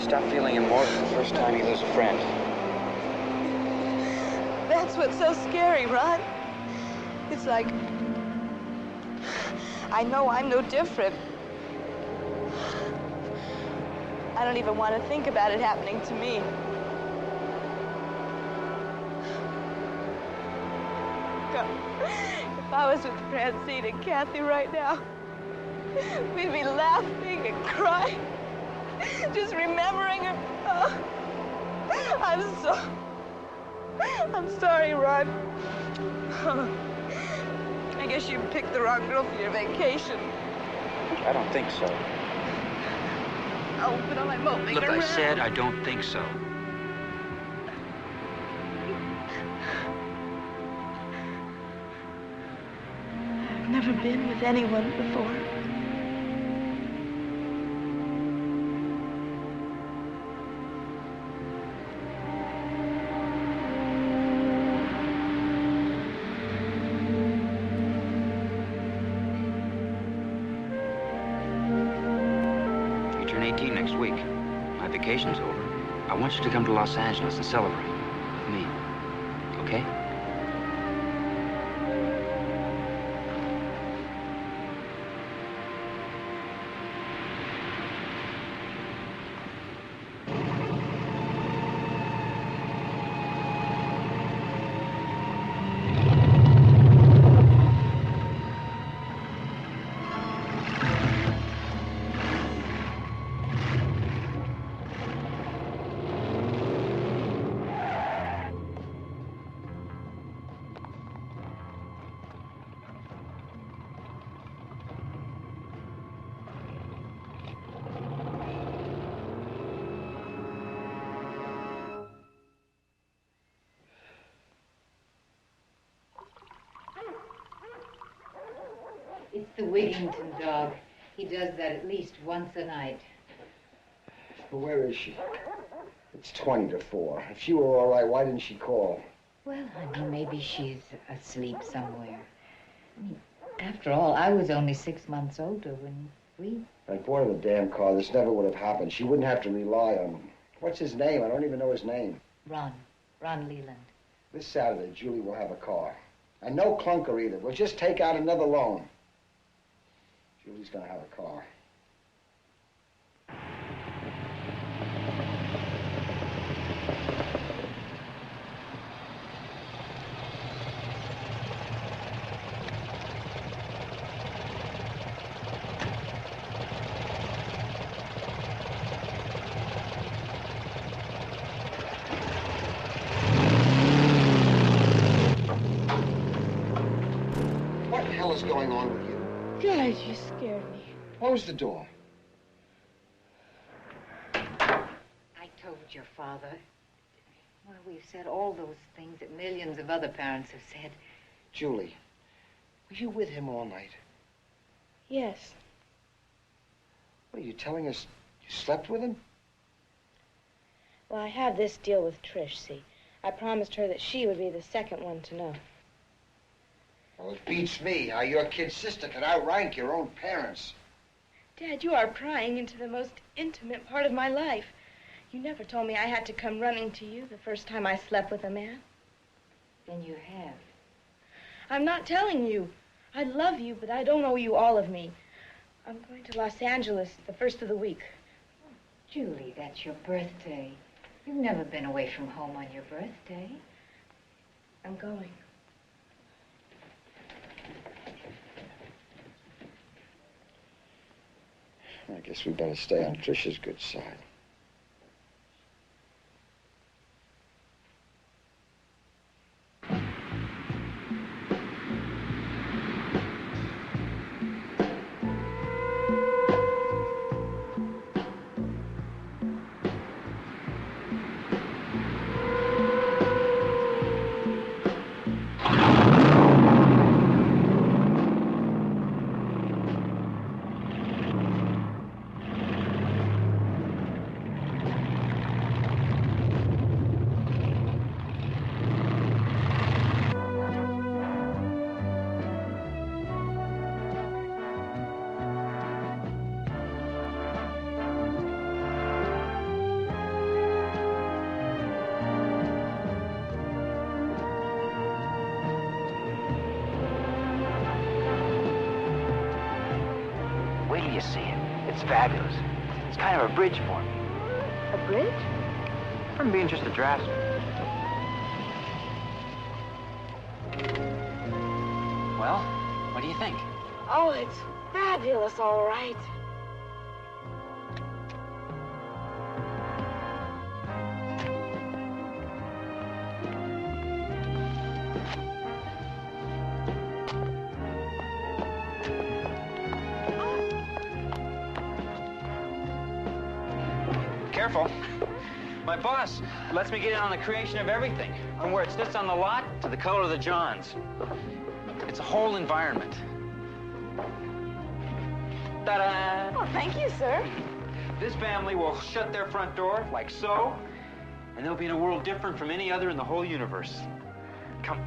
Stop feeling immortal the first time you lose a friend. That's what's so scary, Ron. It's like, I know I'm no different. I don't even want to think about it happening to me. If I was with Francine and Kathy right now, we'd be laughing and crying, just remembering her. Oh, I'm sorry, Ron. I guess you picked the wrong girl for your vacation. I don't think so. I'll put on my moping Look, I around. said I don't think so. I've never been with anyone before. You turn 18 next week. My vacation's over. I want you to come to Los Angeles and celebrate with me. Okay? It's the Wigington dog. He does that at least once a night. But where is she? It's 20 to 4. If she were all right, why didn't she call? Well, honey, maybe she's asleep somewhere. I mean, after all, I was only 6 months older when we... If I'd bought her the damn car, this never would have happened. She wouldn't have to rely on him. What's his name? I don't even know his name. Ron Leland. This Saturday, Julie will have a car. And no clunker either. We'll just take out another loan. Julie's gonna have a car. What the hell is going on with you? God, you scared me. Close the door. I told your father. Well, we've said all those things that millions of other parents have said. Julie, were you with him all night? Yes. What are you telling us? You slept with him? Well, I have this deal with Trish, see. I promised her that she would be the second one to know. Well, it beats me how your kid sister could outrank your own parents. Dad, you are prying into the most intimate part of my life. You never told me I had to come running to you the first time I slept with a man. Then you have. I'm not telling you. I love you, but I don't owe you all of me. I'm going to Los Angeles the first of the week. Julie, that's your birthday. You've never been away from home on your birthday. I'm going. I guess we better stay on Trish's good side. till you see it. It's fabulous. It's kind of a bridge for me. A bridge? From being just a draftsman. Well, what do you think? Oh, it's fabulous, all right. Careful. My boss lets me get in on the creation of everything, from where it sits on the lot to the color of the johns. It's a whole environment. Ta-da! Oh, thank you, sir. This family will shut their front door like so, and they'll be in a world different from any other in the whole universe. Come.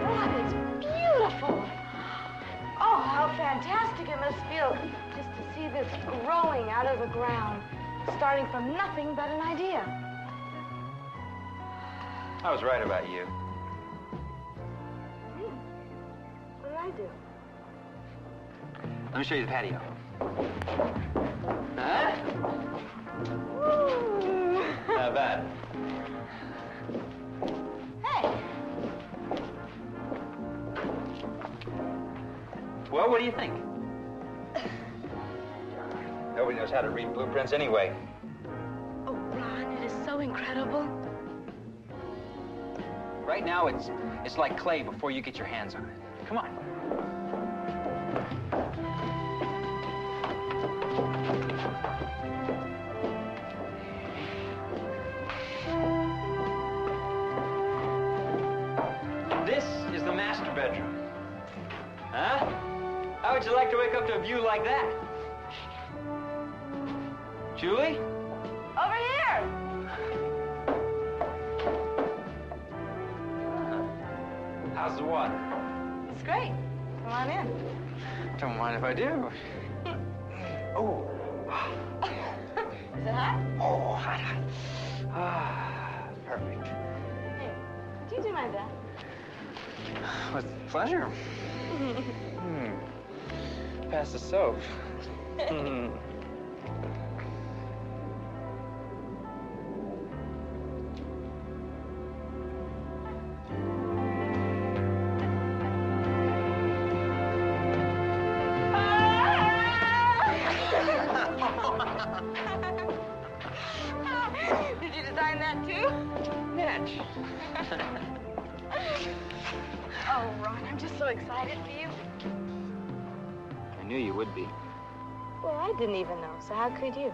Ron, it's beautiful. Oh, how fantastic it must feel just to see this growing out of the ground, starting from nothing but an idea. I was right about you. What did I do? Let me show you the patio. Huh? Woo. Not bad. Hey. Well, what do you think? Nobody knows how to read blueprints anyway. Oh, Ron, it is so incredible. Right now, it's like clay before you get your hands on it. Come on. This is the master bedroom. Huh? How would you like to wake up to a view like that? Julie? Over here. How's the water? It's great. Come on in. Don't mind if I do. Oh. Is it hot? Oh, hot, hot. Ah, perfect. Hey, do you do my best? With pleasure. Pass the soap. Did you design that too? Natch. Oh, Ron, I'm just so excited for you. I knew you would be. Well, I didn't even know, so how could you?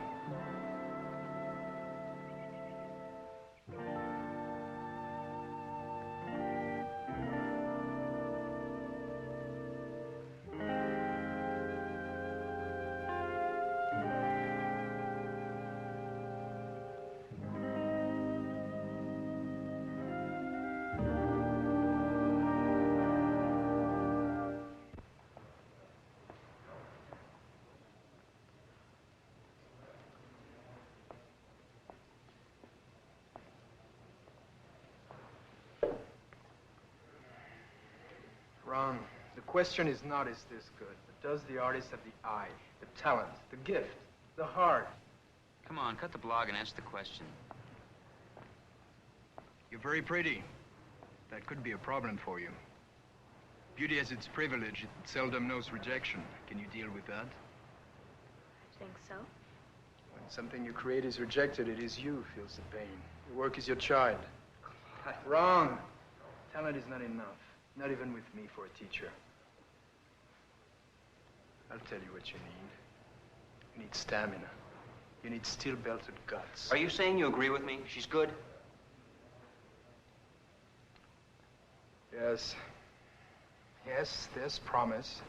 Ron, the question is not is this good, but does the artist have the eye, the talent, the gift, the heart? Come on, cut the blog and answer the question. You're very pretty. That could be a problem for you. Beauty has its privilege. It seldom knows rejection. Can you deal with that? I think so. When something you create is rejected, it is you who feels the pain. Your work is your child. Wrong. Talent is not enough. Not even with me for a teacher. I'll tell you what you need. You need stamina. You need steel-belted guts. Are you saying you agree with me? She's good? Yes. Yes, there's promise.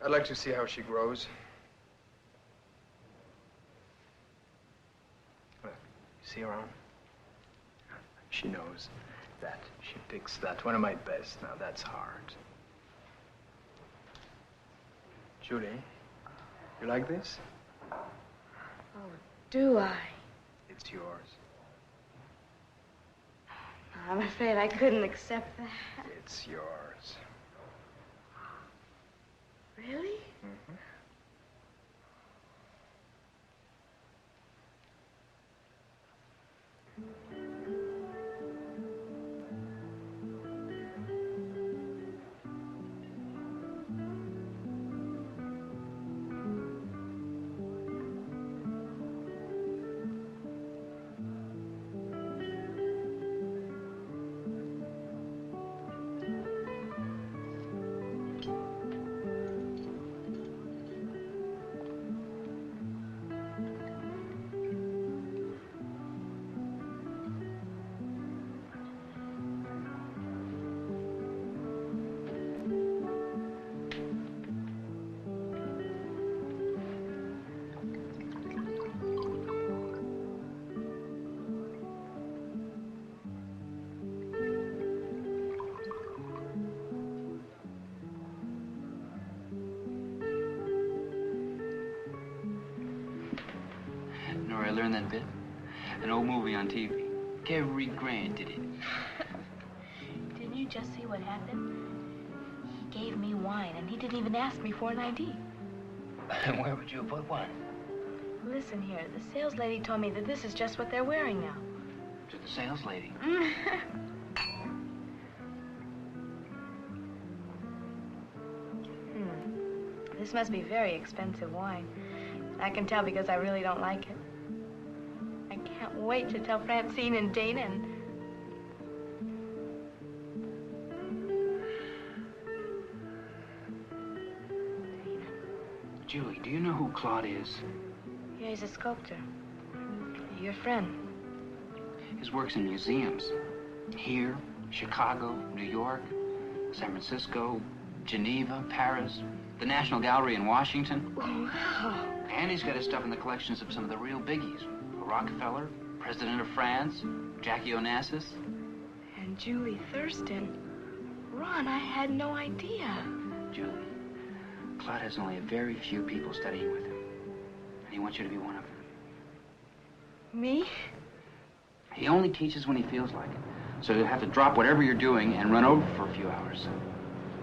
I'd like to see how she grows. Look, you see her arm? She knows that. She picks that. One of my best. Now, that's hard. Julie, you like this? Oh, do I? It's yours. I'm afraid I couldn't accept that. It's yours. Really? Mm-hmm. Nora, I learned that bit. An old movie on TV. Cary Grant did it. Didn't you just see what happened? He gave me wine, and he didn't even ask me for an ID. And where would you put one? Listen here, the sales lady told me that this is just what they're wearing now. To the sales lady. This must be very expensive wine. I can tell because I really don't like it. I can't wait to tell Francine and Dana and... Julie, do you know who Claude is? Yeah, he's a sculptor. Your friend. His work's in museums. Here, Chicago, New York, San Francisco, Geneva, Paris, the National Gallery in Washington. Wow. And he's got his stuff in the collections of some of the real biggies. Rockefeller, President of France, Jackie Onassis. And Julie Thurston. Ron, I had no idea. Julie, Claude has only a very few people studying with him. And he wants you to be one of them. Me? He only teaches when he feels like it. So you'll have to drop whatever you're doing and run over for a few hours.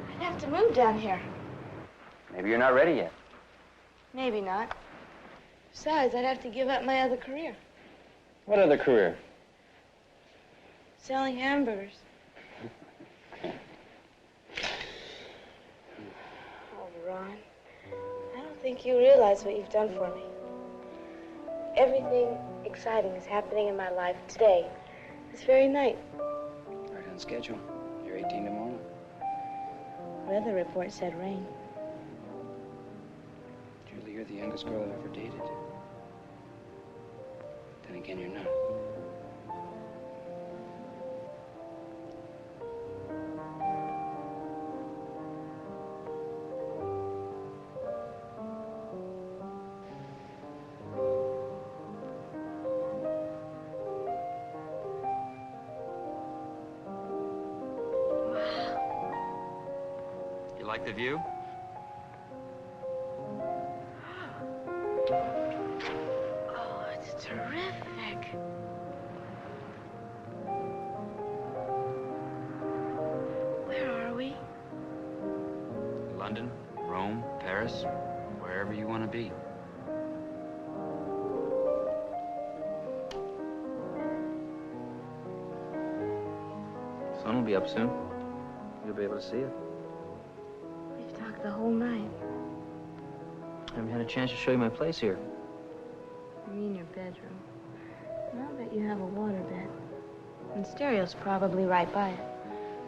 I'd have to move down here. Maybe you're not ready yet. Maybe not. Besides, I'd have to give up my other career. What other career? Selling hamburgers. Oh, Ron, I don't think you realize what you've done for me. Everything exciting is happening in my life today, this very night. Right on schedule. You're 18 tomorrow. Weather report said rain. Julie, you're the youngest girl I've ever dated. Then again, you're not. You like the view? Oh, it's terrific. Where are we? London, Rome, Paris, wherever you want to be. Sun will be up soon. You'll be able to see it. We've talked the whole night. I haven't had a chance to show you my place here. I mean your bedroom. I'll bet you have a water bed. And stereo's probably right by it.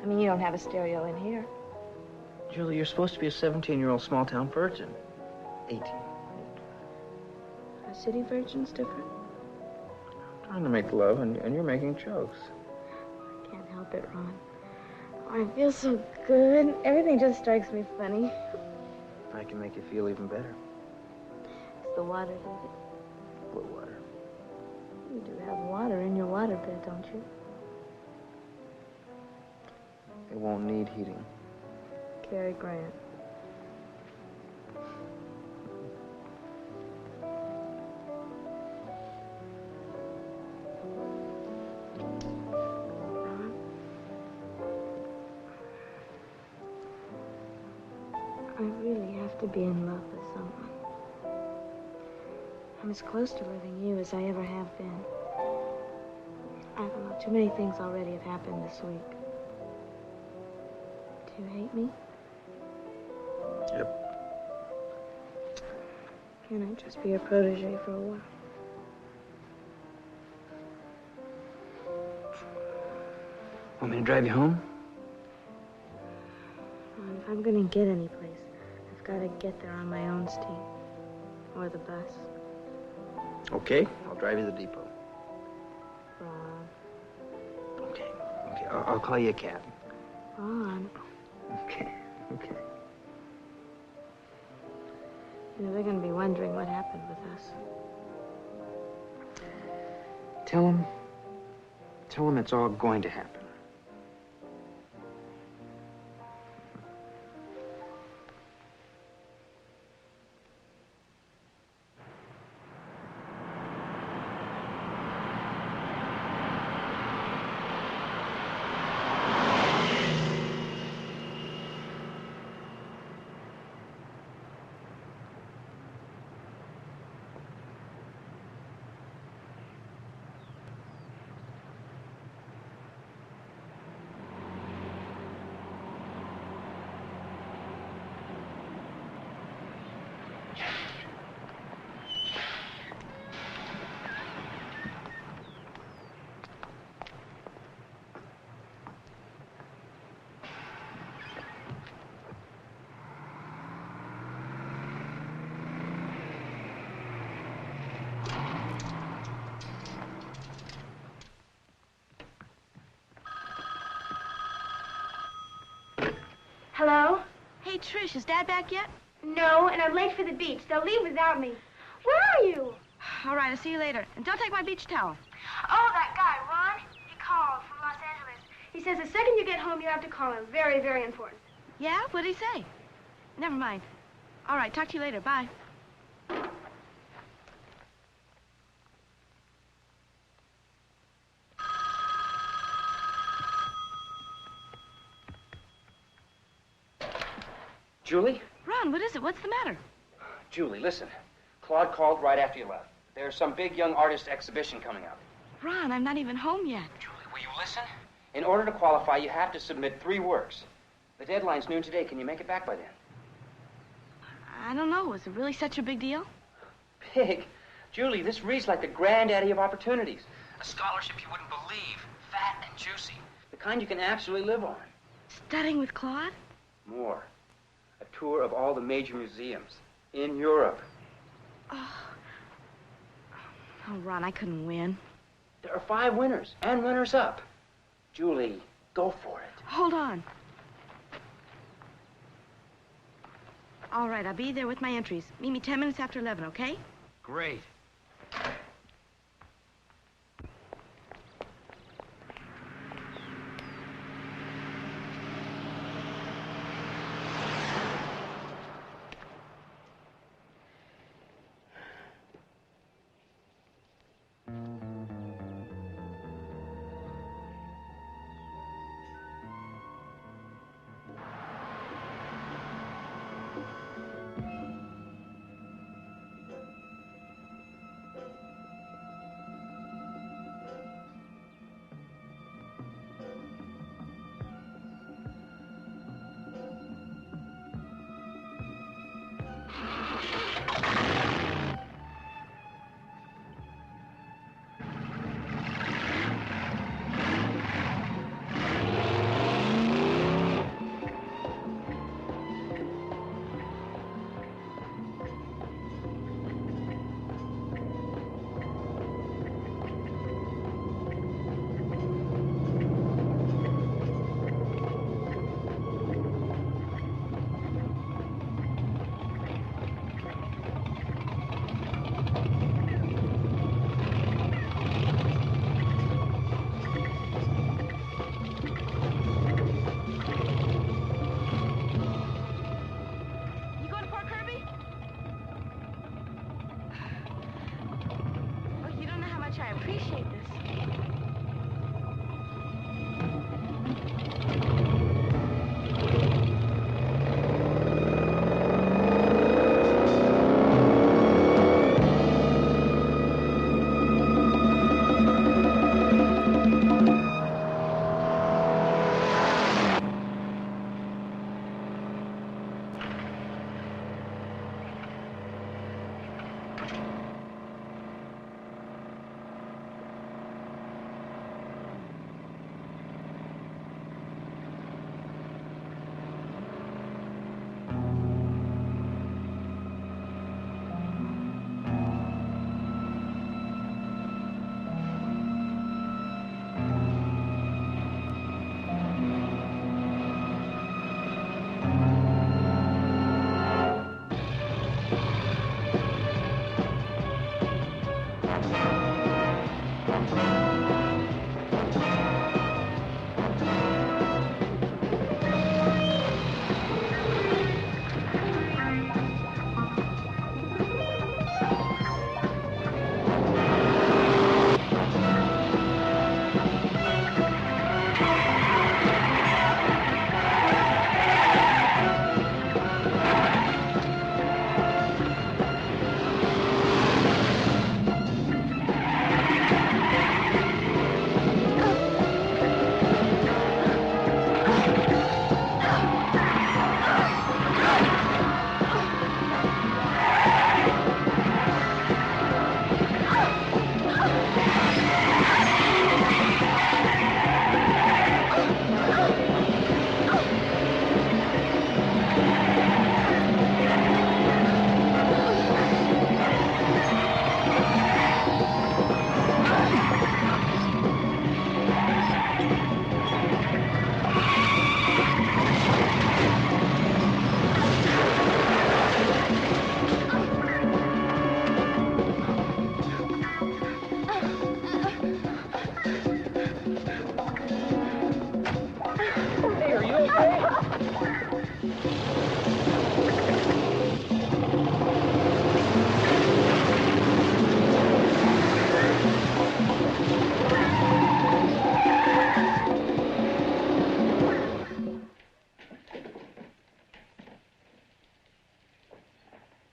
I mean, you don't have a stereo in here. Julie, you're supposed to be a 17-year-old small-town virgin. 18. Are city virgins different? I'm trying to make love, and you're making jokes. I can't help it, Ron. Oh, I feel so good. Everything just strikes me funny. I can make you feel even better. It's the water, David. What water? You do have water in your waterbed, don't you? It won't need heating. Cary Grant. really have to be in love with someone. I'm as close to loving you as I ever have been. I don't know, too many things already have happened this week. Do you hate me? Yep. Can I just be your protege for a while? Want me to drive you home? Well, if I'm gonna get any place, I've got to get there on my own steam. Or the bus. Okay, I'll drive you to the depot. Ron. Okay, I'll call you a cab. Ron. Okay. You know, they're gonna be wondering what happened with us. Tell them it's all going to happen. Hello? Hey, Trish, is Dad back yet? No, and I'm late for the beach. They'll leave without me. Where are you? All right, I'll see you later. And don't take my beach towel. Oh, that guy, Ron. He called from Los Angeles. He says the second you get home, you have to call him. Very, very important. Yeah? What'd he say? Never mind. All right, talk to you later. Bye. Julie? Ron, what is it? What's the matter? Julie, listen. Claude called right after you left. There's some big young artist exhibition coming up. Ron, I'm not even home yet. Julie, will you listen? In order to qualify, you have to submit 3 works. The deadline's noon today. Can you make it back by then? I don't know. Is it really such a big deal? Big? Julie, this reads like the granddaddy of opportunities. A scholarship you wouldn't believe. Fat and juicy. The kind you can absolutely live on. Studying with Claude? More. A tour of all the major museums in Europe. Oh, Ron, I couldn't win. There are 5 winners and runners-up. Julie, go for it. Hold on. All right, I'll be there with my entries. Meet me 10 minutes after 11, okay? Great.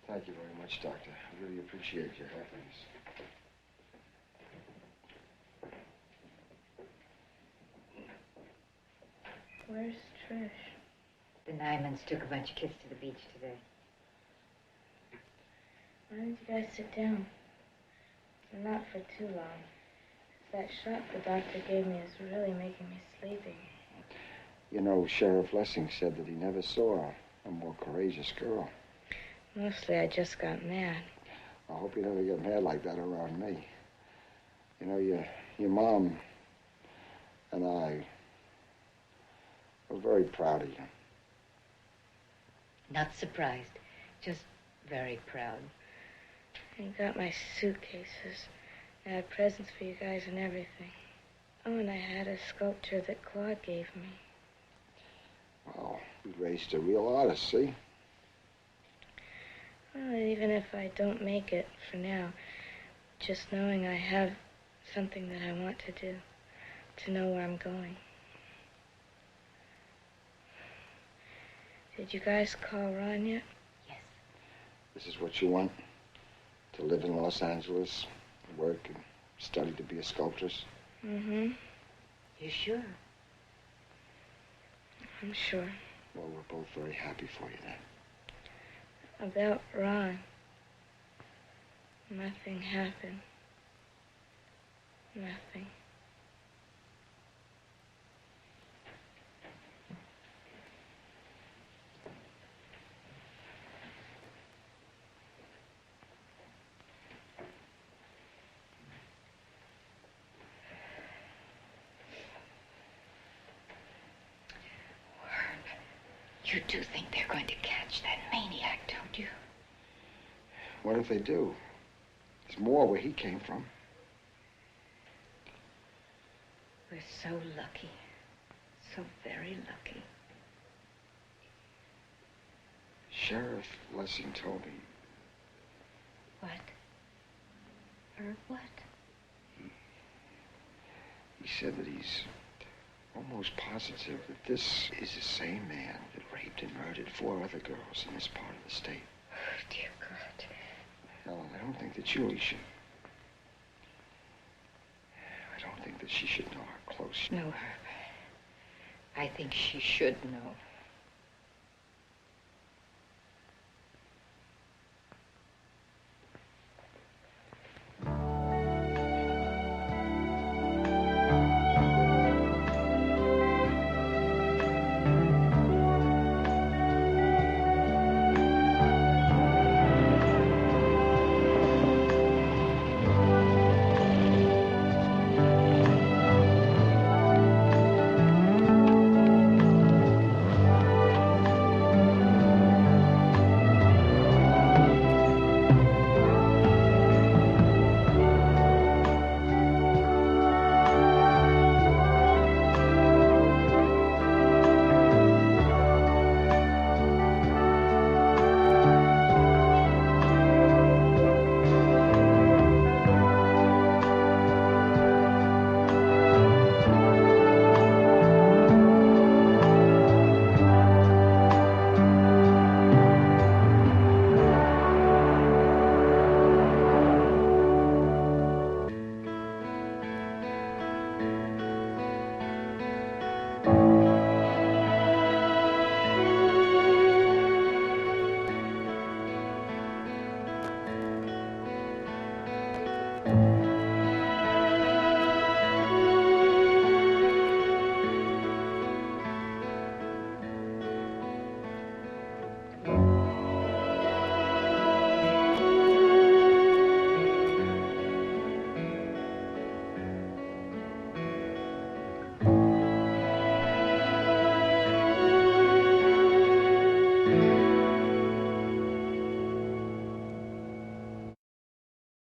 Thank you very much, Doctor. I really appreciate your helping us. Where's Trish? The Nymans took a bunch of kids to the beach today. Why don't you guys sit down? Not for too long. That shot the doctor gave me is really making me sleepy. You know, Sheriff Lessing said that he never saw a more courageous girl. Mostly I just got mad. I hope you never get mad like that around me. You know, your mom and I are very proud of you. Not surprised, just very proud. I got my suitcases. I had presents for you guys and everything. Oh, and I had a sculpture that Claude gave me. Well, we raised a real artist, see? Well, even if I don't make it for now, just knowing I have something that I want to do, to know where I'm going. Did you guys call Ron yet? Yes. This is what you want? To live in Los Angeles, work and study to be a sculptress? Mm-hmm. You sure? I'm sure. Well, we're both very happy for you then. About Ron. Nothing happened. Nothing. You do think they're going to catch that maniac, don't you? What if they do? There's more where he came from. We're so lucky. So very lucky. Sheriff Lessing told me. What? Or what? He said that he's almost positive that this is the same man that raped and murdered 4 other girls in this part of the state. Oh, dear God. Helen, I don't think that Julie should. I don't think that she should know how close. No, Herb. I think she should know.